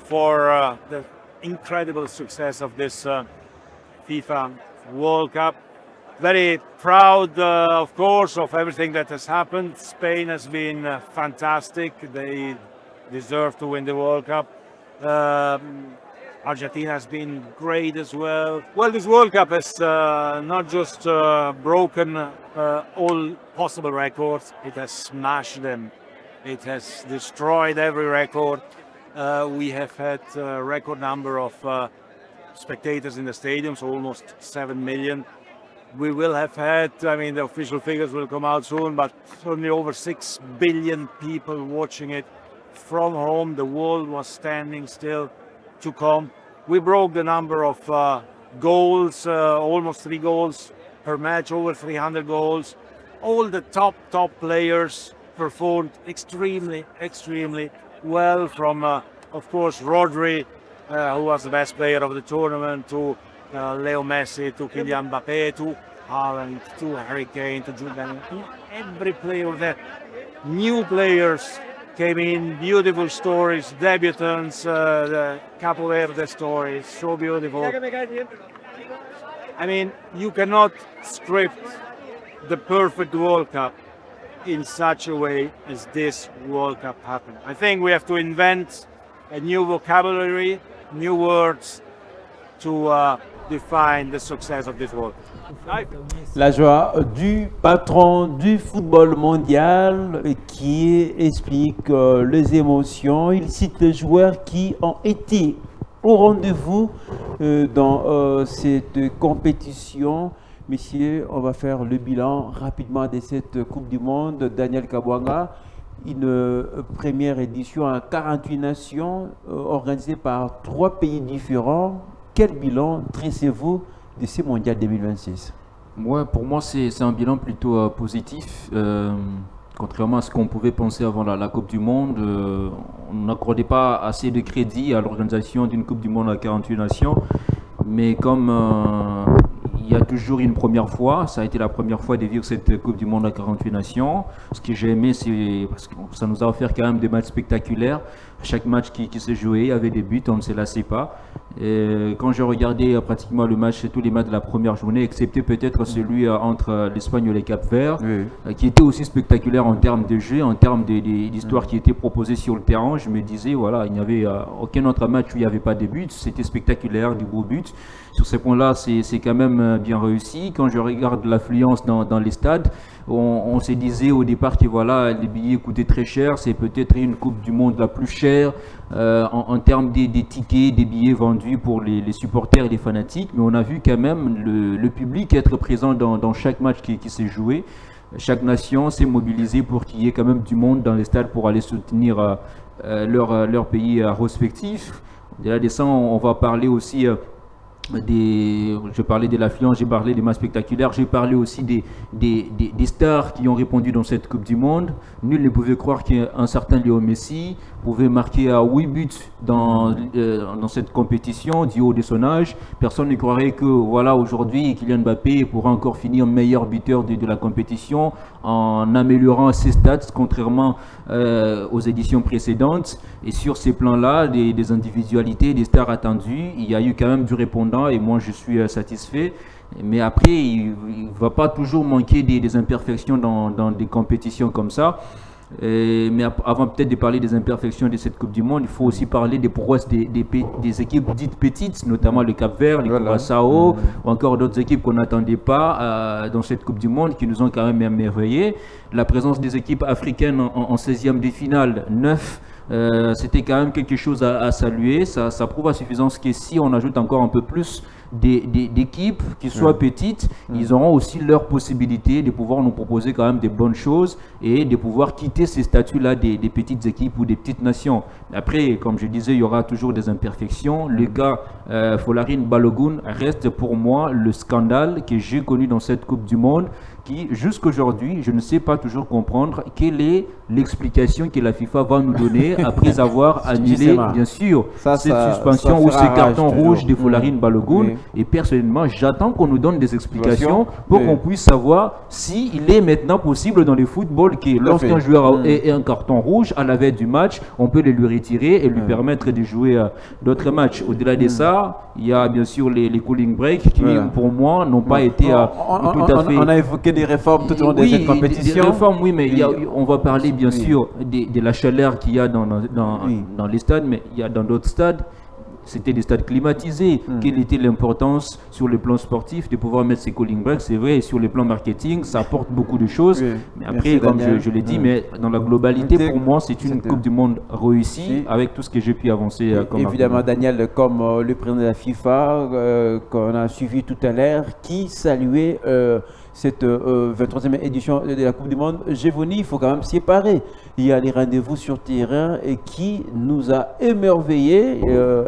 for the incredible success of this FIFA World Cup. Very proud, of course, of everything that has happened. Spain has been fantastic. They deserve to win the World Cup. Argentina has been great as well. Well, this World Cup has not just broken all possible records, it has smashed them. It has destroyed every record. We have had a record number of spectators in the stadiums, almost 7 million. We will have had, I mean, the official figures will come out soon, but certainly over 6 billion people watching it from home. The world was standing still to come. We broke the number of goals, almost 3 goals per match, over 300 goals. All the top players performed extremely well, from, of course, Rodri, who was the best player of the tournament, to Leo Messi, to Kylian Mbappé, to Haaland, to Harry Kane, to Jude Bellingham. Every player there, new players came in, beautiful stories, debutants, the Capo Verde stories, so beautiful. I mean, you cannot script the perfect World Cup in such a way as this World Cup happened. I think we have to invent a new vocabulary, new words to define the success of this World Cup. La joie du patron du football mondial qui explique les émotions. Il cite les joueurs qui ont été au rendez-vous dans cette compétition. Messieurs, on va faire le bilan rapidement de cette Coupe du Monde. Daniel Kabwanga, une première édition à 48 nations organisée par 3 pays différents. Quel bilan dressez-vous de ce mondial 2026? Pour moi, c'est un bilan plutôt positif. Contrairement à ce qu'on pouvait penser avant la Coupe du Monde, on n'accordait pas assez de crédit à l'organisation d'une Coupe du Monde à 48 nations. Mais comme il y a toujours une première fois, ça a été la première fois de vivre cette Coupe du Monde à 48 nations. Ce que j'ai aimé, c'est parce que ça nous a offert quand même des matchs spectaculaires. Chaque match qui s'est joué, il y avait des buts, on ne se lassait pas. Et quand j'ai regardé pratiquement le match, tous les matchs de la première journée, excepté peut-être celui entre l'Espagne et le Cap-Vert, qui était aussi spectaculaire en termes de jeu, en termes d'histoire qui était proposée sur le terrain, je me disais, voilà, il n'y avait aucun autre match où il n'y avait pas de buts, c'était spectaculaire, du beau but. Sur ces points-là, c'est quand même bien réussi. Quand je regarde l'affluence dans les stades, on se disait au départ que voilà, les billets coûtaient très cher, c'est peut-être une Coupe du Monde la plus chère en termes des tickets, des billets vendus pour les supporters et les fanatiques, mais on a vu quand même le public être présent dans chaque match qui s'est joué. Chaque nation s'est mobilisée pour qu'il y ait quand même du monde dans les stades pour aller soutenir leur pays respectif. Au-delà de ça, on va parler aussi je parlais de l'affluence, j'ai parlé des matchs spectaculaires, j'ai parlé aussi des stars qui ont répondu dans cette Coupe du Monde. Nul ne pouvait croire qu'un certain Léo Messi pouvait marquer à 8 buts dans cette compétition du haut de son âge. Personne ne croirait que voilà, aujourd'hui Kylian Mbappé pourra encore finir meilleur buteur de la compétition en améliorant ses stats contrairement aux éditions précédentes. Et sur ces plans-là, des individualités, des stars attendues, il y a eu quand même du répondant et moi je suis satisfait. Mais après, il ne va pas toujours manquer des imperfections dans des compétitions comme ça. Mais avant peut-être de parler des imperfections de cette Coupe du Monde, il faut aussi parler des prouesses des équipes dites petites, notamment le Cap-Vert, le Curaçao, ou encore d'autres équipes qu'on n'attendait pas dans cette Coupe du Monde qui nous ont quand même émerveillés. La présence des équipes africaines en 16e de finale, 9. C'était quand même quelque chose à saluer. Ça prouve à suffisance que si on ajoute encore un peu plus d'équipes qui soient petites, ils auront aussi leur possibilité de pouvoir nous proposer quand même des bonnes choses et de pouvoir quitter ces statuts-là des petites équipes ou des petites nations. Après, comme je disais, il y aura toujours des imperfections. Le cas Folarin Balogun reste pour moi le scandale que j'ai connu dans cette Coupe du Monde qui, jusqu'aujourd'hui, je ne sais pas toujours comprendre quelle est l'explication que la FIFA va nous donner après avoir annulé, bien sûr, cette suspension ou ces cartons rouges de Folarin Balogun. Oui. Et personnellement, j'attends qu'on nous donne des explications pour qu'on puisse savoir s'il est maintenant possible dans le football que lorsqu'un joueur ait un carton rouge à la veille du match, on peut le lui retirer et lui permettre de jouer d'autres matchs. Au-delà de ça, il y a bien sûr les cooling breaks qui, pour moi, n'ont pas été tout à fait... On a évoqué des réformes tout au long de cette compétition. Des réformes, oui, mais on va parler bien sûr de la chaleur qu'il y a dans les stades, mais il y a dans d'autres stades. C'était des stades climatisés. Quelle était l'importance sur le plan sportif de pouvoir mettre ces cooling breaks? C'est vrai, sur le plan marketing, ça apporte beaucoup de choses. Mais après, comme je l'ai dit, mais dans la globalité, pour moi, c'est une Coupe du Monde réussie avec tout ce que j'ai pu avancer. Comme évidemment, Daniel, comme le président de la FIFA, qu'on a suivi tout à l'heure, qui saluait cette 23e édition de la Coupe du Monde. Gévoni, il faut quand même séparer. Il y a les rendez-vous sur terrain et qui nous a émerveillés.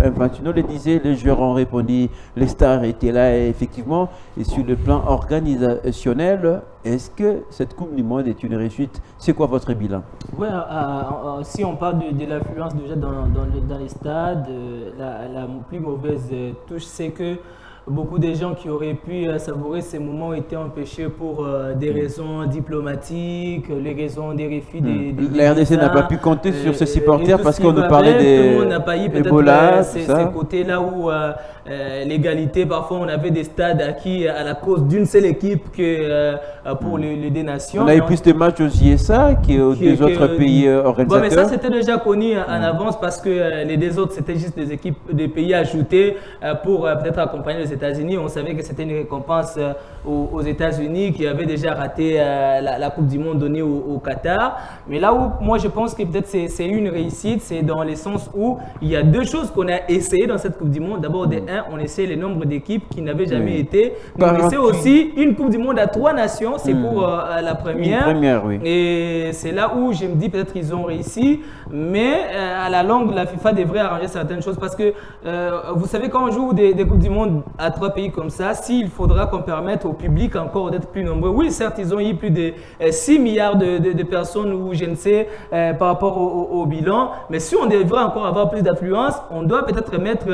Infantino le disait, les joueurs ont répondu, les stars étaient là effectivement. Et sur le plan organisationnel, est-ce que cette Coupe du Monde est une réussite? C'est quoi votre bilan? Ouais, si on parle de l'affluence déjà dans les stades, la plus mauvaise touche, c'est que beaucoup de gens qui auraient pu savourer ces moments ont été empêchés pour des raisons diplomatiques, les raisons des refus des la RDC n'a pas pu compter sur ses supporters parce qu'on nous parlait des tout le monde n'a pas eu peut-être ces côtés-là où l'égalité, parfois on avait des stades acquis à la cause d'une seule équipe que pour les deux nations. On a eu plus de matchs aux ISA qu'aux deux autres pays organisateurs. Bon, mais ça c'était déjà connu en avance parce que les deux autres c'était juste des pays ajoutés pour peut-être accompagner les États-Unis. On savait que c'était une récompense aux États-Unis qui avaient déjà raté la Coupe du Monde donnée au Qatar. Mais là où moi je pense que peut-être c'est une réussite, c'est dans le sens où il y a deux choses qu'on a essayé dans cette Coupe du Monde. D'abord, on essaie le nombre d'équipes qui n'avaient jamais été. Mais on essaie aussi une Coupe du Monde à 3 nations. C'est pour la première. Oui. Et c'est là où je me dis peut-être qu'ils ont réussi. Mais à la longue, la FIFA devrait arranger certaines choses parce que vous savez, quand on joue des Coupes du Monde à 3 pays comme ça, s'il faudra qu'on permette au public encore d'être plus nombreux. Oui, certes, ils ont eu plus de 6 milliards de personnes ou je ne sais par rapport au bilan. Mais si on devrait encore avoir plus d'affluence, on doit peut-être mettre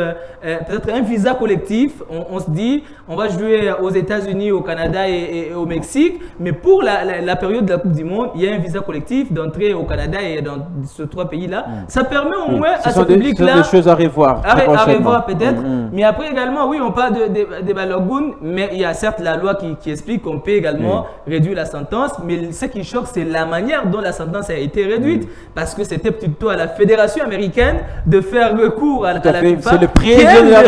peut-être un visa collectif. On se dit, on va jouer aux États-Unis, au Canada et au Mexique. Mais pour la période de la Coupe du Monde, il y a un visa collectif d'entrée au Canada et dans ces 3 pays-là. Ça permet au moins à ce public-là... Ce sont des choses à revoir. À revoir peut-être. Mais après également, oui, on parle de Balogun, mais il y a certes la loi qui explique qu'on peut également réduire la sentence. Mais ce qui choque, c'est la manière dont la sentence a été réduite. Parce que c'était plutôt à la Fédération américaine de faire recours à la FIFA. C'est le président de la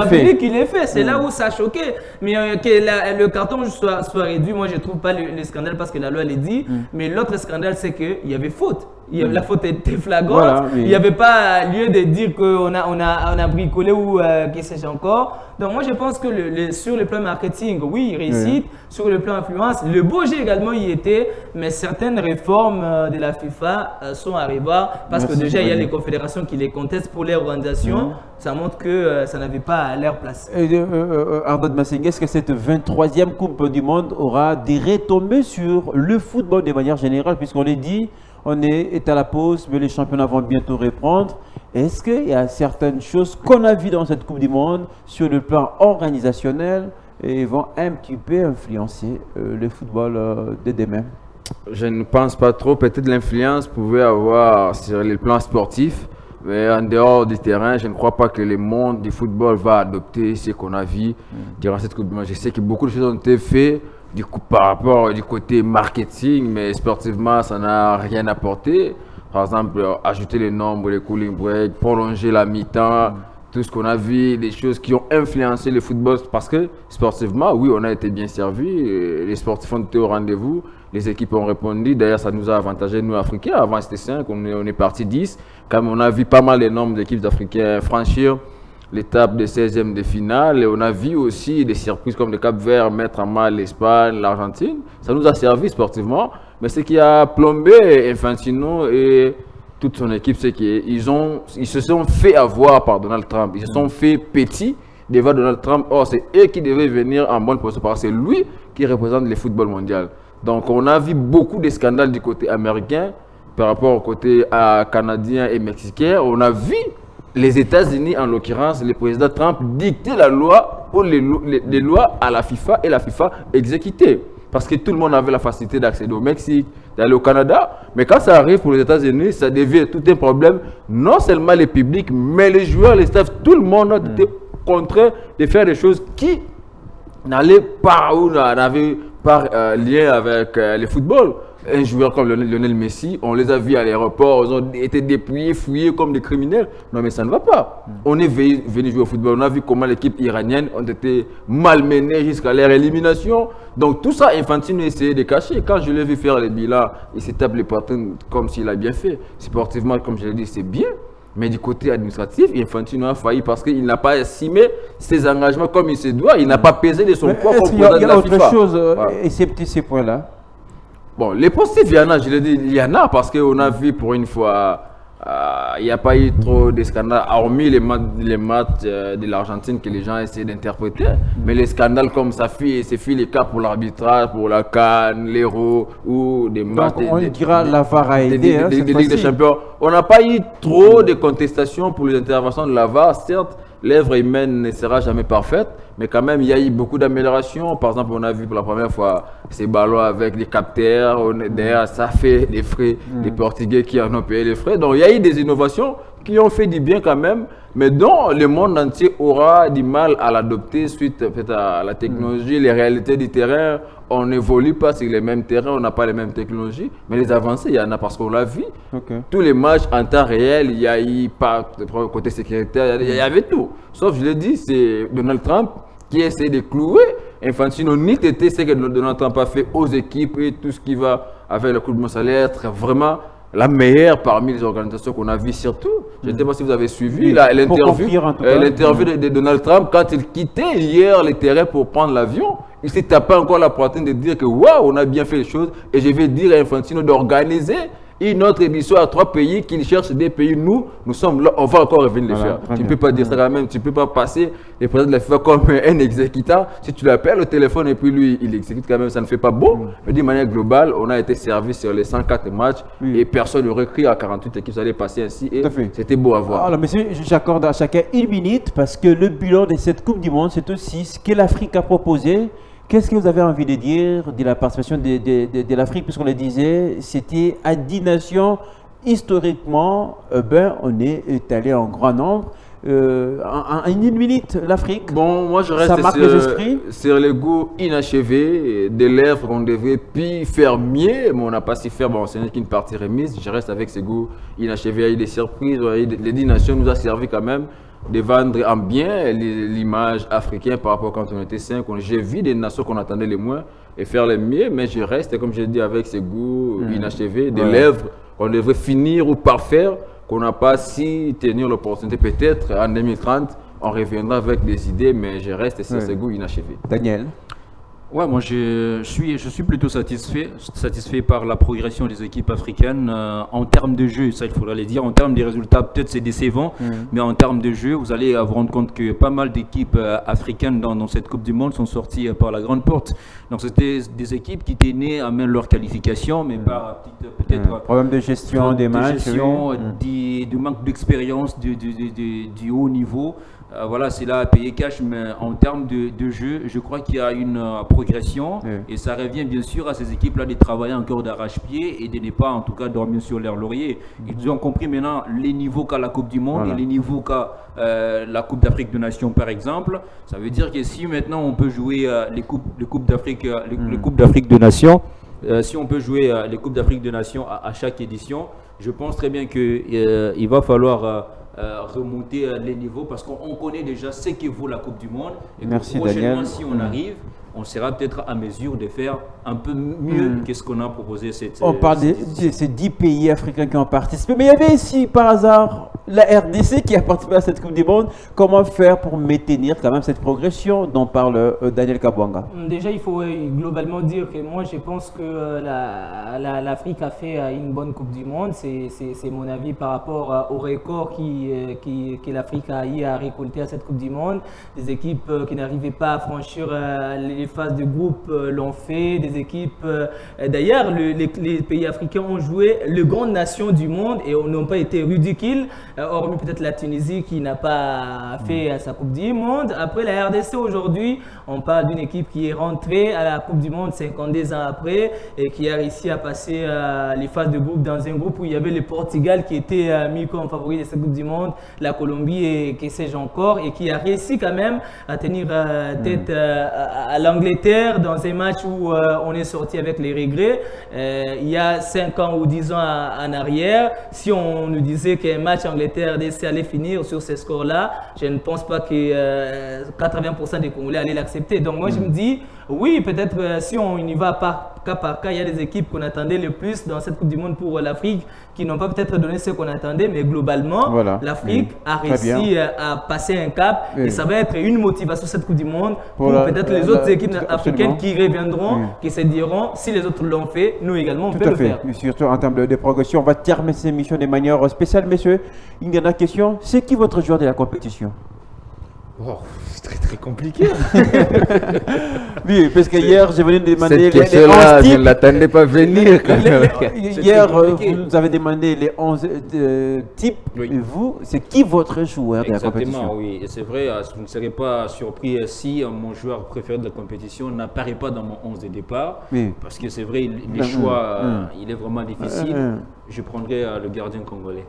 République qui l'a fait. C'est là où ça a choqué. Mais que le carton soit réduit, moi je ne trouve pas le scandale parce que la loi l'a dit. Mais l'autre scandale, c'est qu'il y avait faute. La faute était flagrante. Voilà, il n'y avait pas lieu de dire qu'on a bricolé ou qu'est-ce que c'est encore. Donc moi je pense que sur le plan marketing, oui, réussite. Sur le plan influence, le beau jeu également y était. Mais certaines réformes de la FIFA sont à revoir parce que déjà il y a les confédérations qui les contestent pour les organisations. Ça montre que ça n'avait pas leur place. Arnaud Massing, est-ce que cette 23e Coupe du Monde aura des retombées sur le football de manière générale, puisqu'on l'a dit, on est à la pause, mais les championnats vont bientôt reprendre. Est-ce qu'il y a certaines choses qu'on a vues dans cette Coupe du Monde sur le plan organisationnel et vont un petit peu influencer le football de demain? Je ne pense pas trop. Peut-être l'influence pouvait avoir sur le plan sportif, mais en dehors du terrain, je ne crois pas que le monde du football va adopter ce qu'on a vu durant cette Coupe du Monde. Je sais que beaucoup de choses ont été faites par rapport du côté marketing, mais sportivement, ça n'a rien apporté. Par exemple, ajouter le nombre, les cooling breaks, prolonger la mi-temps, tout ce qu'on a vu, des choses qui ont influencé le football. Parce que sportivement, oui, on a été bien servis. Les sportifs ont été au rendez-vous. Les équipes ont répondu. D'ailleurs, ça nous a avantagé, nous, Africains. Avant, c'était 5, on est parti 10. Comme on a vu pas mal les nombres d'équipes africaines franchir l'étape des 16e de finale. Et on a vu aussi des surprises comme le Cap-Vert mettre en mal l'Espagne, l'Argentine. Ça nous a servi sportivement. Mais ce qui a plombé Infantino et toute son équipe, c'est qu'ils se sont fait avoir par Donald Trump. Ils se sont fait petits devant Donald Trump. Or, c'est eux qui devaient venir en bonne position parce que c'est lui qui représente le football mondial. Donc, on a vu beaucoup de scandales du côté américain par rapport au côté canadien et mexicain. On a vu les États-Unis, en l'occurrence, le président Trump dicter la loi pour les lois à la FIFA et la FIFA exécuter. Parce que tout le monde avait la facilité d'accéder au Mexique, d'aller au Canada. Mais quand ça arrive pour les États-Unis, ça devient tout un problème. Non seulement les publics, mais les joueurs, les staffs, tout le monde a été contraint de faire des choses qui n'allaient pas ou n'avaient pas lien avec le football. Un joueur comme Lionel Messi, on les a vus à l'aéroport, ils ont été dépouillés, fouillés comme des criminels. Non, mais ça ne va pas. On est venu jouer au football. On a vu comment l'équipe iranienne ont été malmenée jusqu'à leur élimination. Donc tout ça, Infantino essayait de cacher. Quand je l'ai vu faire les bilans, il s'est tapé les poitrines comme s'il a bien fait. Sportivement, comme je l'ai dit, c'est bien. Mais du côté administratif, Infantino a failli parce qu'il n'a pas estimé ses engagements comme il se doit. Il n'a pas pesé de son poids comme président de la FIFA. Il y a autre chose, et ces points-là. Bon, les positifs, il y en a, je l'ai dit, il y en a parce qu'on a vu pour une fois, il n'y a pas eu trop de scandales, hormis les matchs de l'Argentine que les gens essaient d'interpréter. Mais les scandales comme ça c'est fait les cas pour l'arbitrage, pour la CAN, l'Euro ou des matchs. On dira la VAR a aidé, des Ligues des Champions. On n'a pas eu trop de contestations pour les interventions de la VAR, certes. L'œuvre humaine ne sera jamais parfaite, mais quand même, il y a eu beaucoup d'améliorations. Par exemple, on a vu pour la première fois ces ballons avec des capteurs. Derrière, ça fait des frais, des Portugais qui en ont payé les frais. Donc, il y a eu des innovations qui ont fait du bien quand même, mais dont le monde entier aura du mal à l'adopter suite peut-être à la technologie, les réalités du terrain. On n'évolue pas sur les mêmes terrains, on n'a pas les mêmes technologies, mais les avancées, il y en a parce qu'on l'a vu. Tous les matchs en temps réel, il y a eu pas de côté sécuritaire, il y avait tout. Sauf, je l'ai dit, c'est Donald Trump qui essaie de clouer Infantino. Ni tété, c'est que Donald Trump a fait aux équipes et tout ce qui va avec le coup de monde, ça allait être vraiment la meilleure parmi les organisations qu'on a vues surtout. Je ne sais pas si vous avez suivi l'interview de Donald Trump quand il quittait hier les terrains pour prendre l'avion. Il s'est tapé encore la poitrine de dire que waouh, on a bien fait les choses et je vais dire à Infantino d'organiser une autre édition à 3 pays qu'il cherche des pays. Nous sommes là, on va encore revenir les faire. Tu ne peux pas dire ça quand même, tu ne peux pas passer le président de la FIFA comme un exécutant. Si tu l'appelles au téléphone et puis lui, il exécute quand même, ça ne fait pas beau. Mais d'une manière globale, on a été servi sur les 104 matchs et personne n'aurait cru à 48 équipes, ça allait passer ainsi et c'était beau à voir. Alors, monsieur, j'accorde à chacun 1 minute parce que le bilan de cette Coupe du Monde, c'est aussi ce que l'Afrique a proposé. Qu'est-ce que vous avez envie de dire de la participation de l'Afrique, puisqu'on le disait, c'était à 10 nations, historiquement, on est allé en grand nombre. En 1 minute, l'Afrique, bon, moi je reste sur le goût inachevé des lèvres qu'on devait puis faire mieux, mais on n'a pas su faire, bon, ce n'est qu'une partie remise. Je reste avec ce goût inachevé. Il y a eu des surprises, les 10 nations nous a servi quand même de vendre en bien l'image africaine par rapport à quand on était 5. J'ai vu des nations qu'on attendait les moins et faire les mieux, mais je reste, comme je dis, avec ce goût inachevé des lèvres qu'on devrait finir ou parfaire, qu'on n'a pas si tenir l'opportunité. Peut-être en 2030, on reviendra avec des idées, mais je reste sur ce goût inachevé. Daniel? Ouais, moi je suis plutôt satisfait par la progression des équipes africaines en termes de jeu, ça il faudra le dire. En termes des résultats, peut-être c'est décevant, mais en termes de jeu, vous allez vous rendre compte que pas mal d'équipes africaines dans cette Coupe du Monde sont sorties par la grande porte. Donc c'était des équipes qui étaient nées à même leur qualification, mais par peut-être problème de gestion des matchs, du manque d'expérience du haut niveau. Voilà, c'est là à payer cash, mais en termes de jeu, je crois qu'il y a une progression et ça revient bien sûr à ces équipes-là de travailler encore d'arrache-pied et de ne pas en tout cas dormir sur leur laurier. Ils ont compris maintenant les niveaux qu'a la Coupe du Monde et les niveaux qu'a la Coupe d'Afrique de Nations par exemple. Ça veut dire que si maintenant on peut jouer les Coupes d'Afrique de Nations, si on peut jouer les Coupes d'Afrique de Nations à chaque édition, je pense très bien qu'il va falloir remonter les niveaux parce qu'on connaît déjà ce que vaut la Coupe du Monde et prochainement Daniel. Si on arrive, on sera peut-être à mesure de faire un peu mieux que ce qu'on a proposé on parle de ces 10 pays africains qui ont participé, mais il y avait ici par hasard la RDC qui a participé à cette Coupe du Monde. Comment faire pour maintenir quand même cette progression dont parle Daniel Kabwanga? Déjà, il faut globalement dire que moi je pense que l'Afrique a fait une bonne Coupe du Monde. C'est mon avis par rapport au record que l'Afrique a eu à récolter à cette Coupe du Monde. Des équipes qui n'arrivaient pas à franchir les phases de groupe l'ont fait. Des équipes, d'ailleurs, les pays africains ont joué les grandes nations du monde et n'ont pas été ridicules, hormis peut-être la Tunisie qui n'a pas fait sa Coupe du Monde. Après la RDC aujourd'hui, on parle d'une équipe qui est rentrée à la Coupe du Monde 52 ans après et qui a réussi à passer les phases de groupe dans un groupe où il y avait le Portugal qui était mis comme favori de cette Coupe du Monde, la Colombie et que sais-je encore, et qui a réussi quand même à tenir tête à l'Angleterre dans un match où on est sorti avec les regrets. Il y a 5 ans ou 10 ans en arrière, si on nous disait qu'un match Angleterre-RDC allait finir sur ces scores-là, je ne pense pas que 80% des Congolais allaient l'accepter. Donc moi je me dis, oui, peut-être si on y va cas par cas, il y a des équipes qu'on attendait le plus dans cette Coupe du Monde pour l'Afrique qui n'ont pas peut-être donné ce qu'on attendait, mais globalement, l'Afrique a réussi à passer un cap et ça va être une motivation cette Coupe du Monde pour peut-être les autres équipes africaines qui reviendront, qui se diront, si les autres l'ont fait, nous également on peut le faire. Surtout en termes de progression, on va terminer cette émission de manière spéciale, messieurs. Une dernière question, c'est qui votre joueur de la compétition? C'est très compliqué. Oui, parce que hier, je venais de demander cette question-là, je ne l'attendais pas venir. Hier, vous nous avez demandé les 11 types. Et vous, c'est qui votre joueur de la compétition? Exactement, oui. Et c'est vrai, je ne serais pas surpris si mon joueur préféré de la compétition n'apparaît pas dans mon 11 de départ. Parce que c'est vrai, les choix, il est vraiment difficile. Je prendrais le gardien congolais.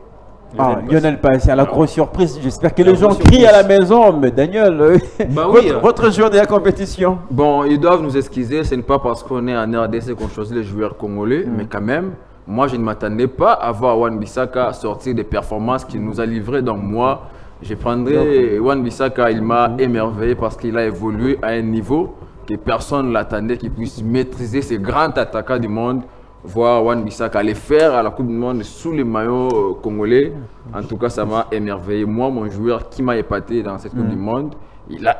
Lionel Passi, à la grosse surprise. J'espère que les gens grosse crient à la surprise. maison. Mais Daniel, Bah oui, votre joueur de la compétition. Bon, ils doivent nous excuser, ce n'est pas parce qu'on est en RDC qu'on choisit les joueurs congolais, mais quand même, moi je ne m'attendais pas à voir Wan-Bissaka sortir des performances qu'il nous a livrées. Donc moi, je prendrais Wan-Bissaka, il m'a émerveillé parce qu'il a évolué à un niveau que personne ne l'attendait, qu'il puisse maîtriser ces grands attaquants du monde. Voir Wan-Bissaka les faire à la Coupe du Monde sous les maillots congolais. En tout cas, ça m'a émerveillé. Moi, mon joueur qui m'a épaté dans cette Coupe du Monde,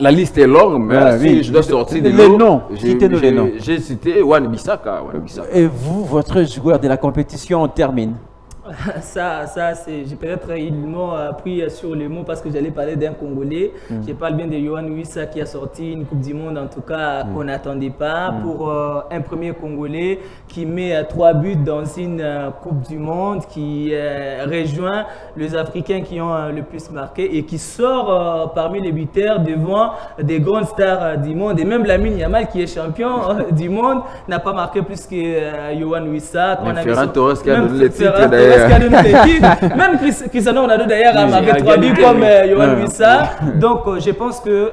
la liste est longue, mais si je dois sortir les noms, citez-nous les noms. J'ai cité Wan-Bissaka. Et vous, votre joueur de la compétition, on termine. Ça c'est. Peut-être ils m'ont pris sur les mots parce que j'allais parler d'un Congolais. Je parle bien de Yohan Wissa qui a sorti une Coupe du Monde, en tout cas, qu'on n'attendait pas. Pour un premier Congolais qui met 3 buts dans une Coupe du Monde, qui rejoint les Africains qui ont le plus marqué et qui sort parmi les buteurs devant des grandes stars du monde. Et même Lamine Yamal, qui est champion du monde, n'a pas marqué plus que Yohan Wissa. Ferran Torres qui a donné le titre d'ailleurs. Même Cristiano Ronaldo d'ailleurs a marqué 3 buts comme Yohan Wissa. Donc je pense que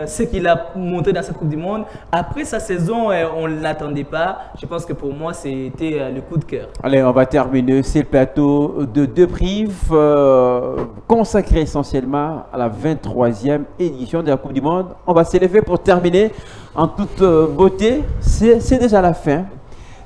ce qu'il a montré dans cette Coupe du Monde, après sa saison, on ne l'attendait pas. Je pense que pour moi, c'était le coup de cœur. Allez, on va terminer. C'est le plateau de Debrief consacré essentiellement à la 23e édition de la Coupe du Monde. On va s'élever pour terminer en toute beauté. C'est déjà la fin.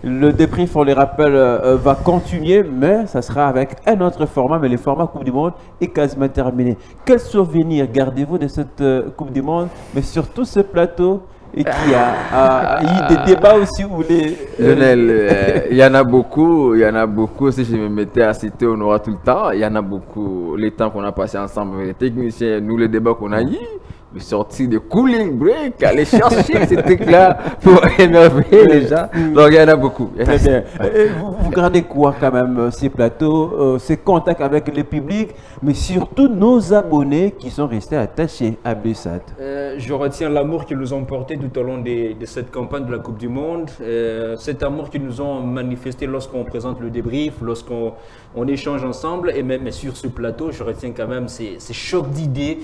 Le débrief, on les rappelle, va continuer, mais ça sera avec un autre format. Mais le format Coupe du Monde est quasiment terminé. Quel souvenir gardez-vous de cette Coupe du Monde, mais surtout ce plateau et qui a eu des débats aussi où les... Lionel, il y en a beaucoup, si je me mettais à citer, on aura tout le temps. Il y en a beaucoup, les temps qu'on a passé ensemble avec les techniciens, nous les débats qu'on a eu. De sortir de cooling break, aller chercher ces trucs-là pour émerveiller les gens. Donc il y en a beaucoup. Très bien. Et vous gardez quoi quand même, ces plateaux, ces contacts avec le public, mais surtout nos abonnés qui sont restés attachés à BSAT. Je retiens l'amour qu'ils nous ont porté tout au long de cette campagne de la Coupe du Monde. Cet amour qu'ils nous ont manifesté lorsqu'on présente le débrief, lorsqu'on échange ensemble. Et même sur ce plateau, je retiens quand même ces chocs d'idées.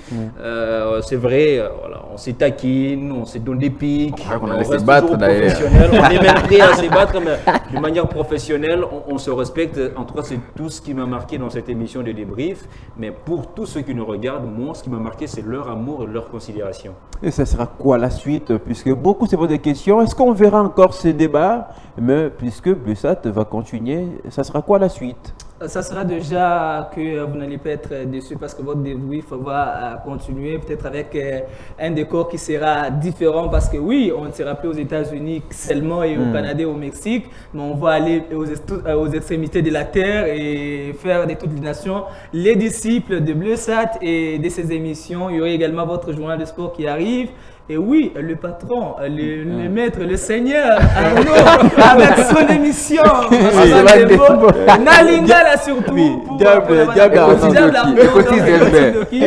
C'est vrai. Voilà, on s'est taquine, on s'est donné des pics, on reste se battre d'ailleurs. On est même prêt à se battre, mais de manière professionnelle, on se respecte. En tout cas, c'est tout ce qui m'a marqué dans cette émission de débrief. Mais pour tous ceux qui nous regardent, moi, ce qui m'a marqué, c'est leur amour et leur considération. Et ça sera quoi la suite? Puisque beaucoup se posent des questions. Est-ce qu'on verra encore ce débat? Mais puisque BSAT va continuer, ça sera quoi la suite? Ça sera déjà que vous n'allez pas être déçus parce que votre débrief va continuer, peut-être avec un décor qui sera différent parce que oui, on ne sera plus aux États-Unis seulement et au Canada et au Mexique, mais on va aller aux extrémités de la terre et faire de toutes les nations les disciples de BleuSat et de ces émissions. Il y aura également votre journal de sport qui arrive. Et oui, le patron, le maître, le seigneur, Arnaud, avec son émission, Nalingala surtout, et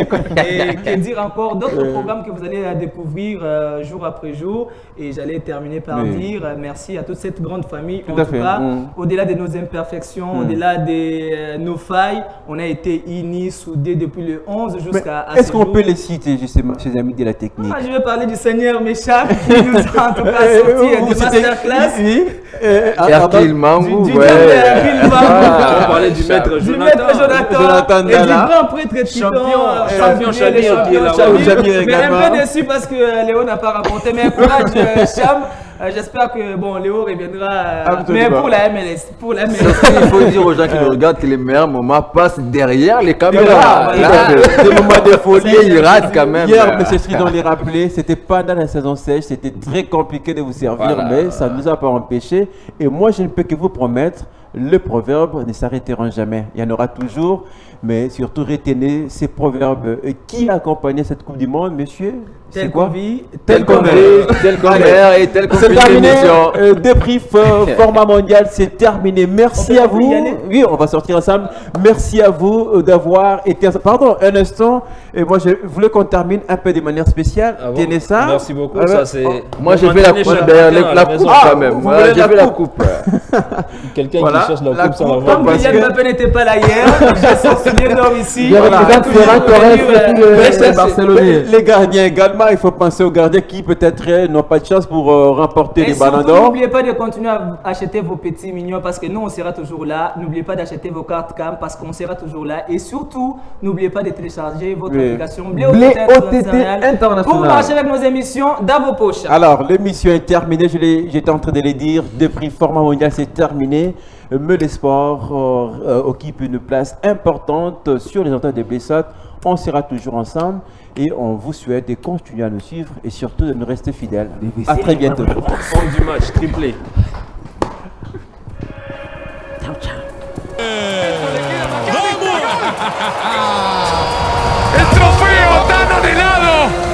que dire encore d'autres programmes que vous allez découvrir jour après jour. Et j'allais terminer par dire merci à toute cette grande famille. En tout cas, au-delà de nos imperfections, au-delà de nos failles, on a été unis, soudés depuis le 11 jusqu'à... Est-ce qu'on peut les citer, justement, chez les amis de la technique? Je vais parler du Seigneur Méchac qui nous a en tout cas sorti de masterclass. Hercule Mangou, on parlait du maître Jonathan et du grand prêtre champion Chamir. Mais un peu déçu parce que Léo n'a pas raconté, mais courage Cham. J'espère que Léo reviendra, mais pour la MLS. Il faut dire aux gens qui nous regardent que les meilleurs moments passent derrière les caméras. Des moments de folie, ils ratent quand même. Hier, M. Stridon les rappelait, c'était pas dans la saison sèche, c'était très compliqué de vous servir, mais ça ne nous a pas empêché. Et moi, je ne peux que vous promettre, le proverbe ne s'arrêtera jamais. Il y en aura toujours, mais surtout retenez ces proverbes. Qui a accompagné cette Coupe du Monde, monsieur? Tel qu'on vit, tel qu'on est, tel qu'on est et tel qu'on fait. C'est terminé. Débrief format mondial, c'est terminé. Merci à vous. Oui, on va sortir ensemble. Merci à vous d'avoir été. Pardon, un instant. Et moi, je voulais qu'on termine un peu de manière spéciale. Tenez ça. Merci beaucoup. Ça, c'est... Moi, j'ai fait la coupe d'ailleurs. La coupe quand même. J'ai fait la coupe. Quelqu'un Voilà, cherche la la coupe sans la coupe, voir. Comme parce Kylian que- Mbappé n'était pas là hier, j'ai sorti d'or ici. Il Voilà. représente Ferran Torres et tout le Barcelonais. Les gardiens également, il faut penser aux gardiens qui peut-être n'ont pas de chance pour remporter Et les ballons surtout, d'or. n'oubliez pas de continuer à acheter vos petits mignons parce que nous, on sera toujours là. N'oubliez pas d'acheter vos cartes CAM parce qu'on sera toujours là. Et surtout, n'oubliez pas de télécharger votre Oui. application Blé Blé OTT International. pour marcher avec nos émissions dans vos poches. Alors, l'émission est terminée, j'étais en train de le dire, depuis format mondial, c'est terminé. Meulles Sport occupe une place importante sur les antennes de Blessat. On sera toujours ensemble et on vous souhaite de continuer à nous suivre et surtout de nous rester fidèles. À très bientôt. Homme du match, triplé. El trofeo tan anhelado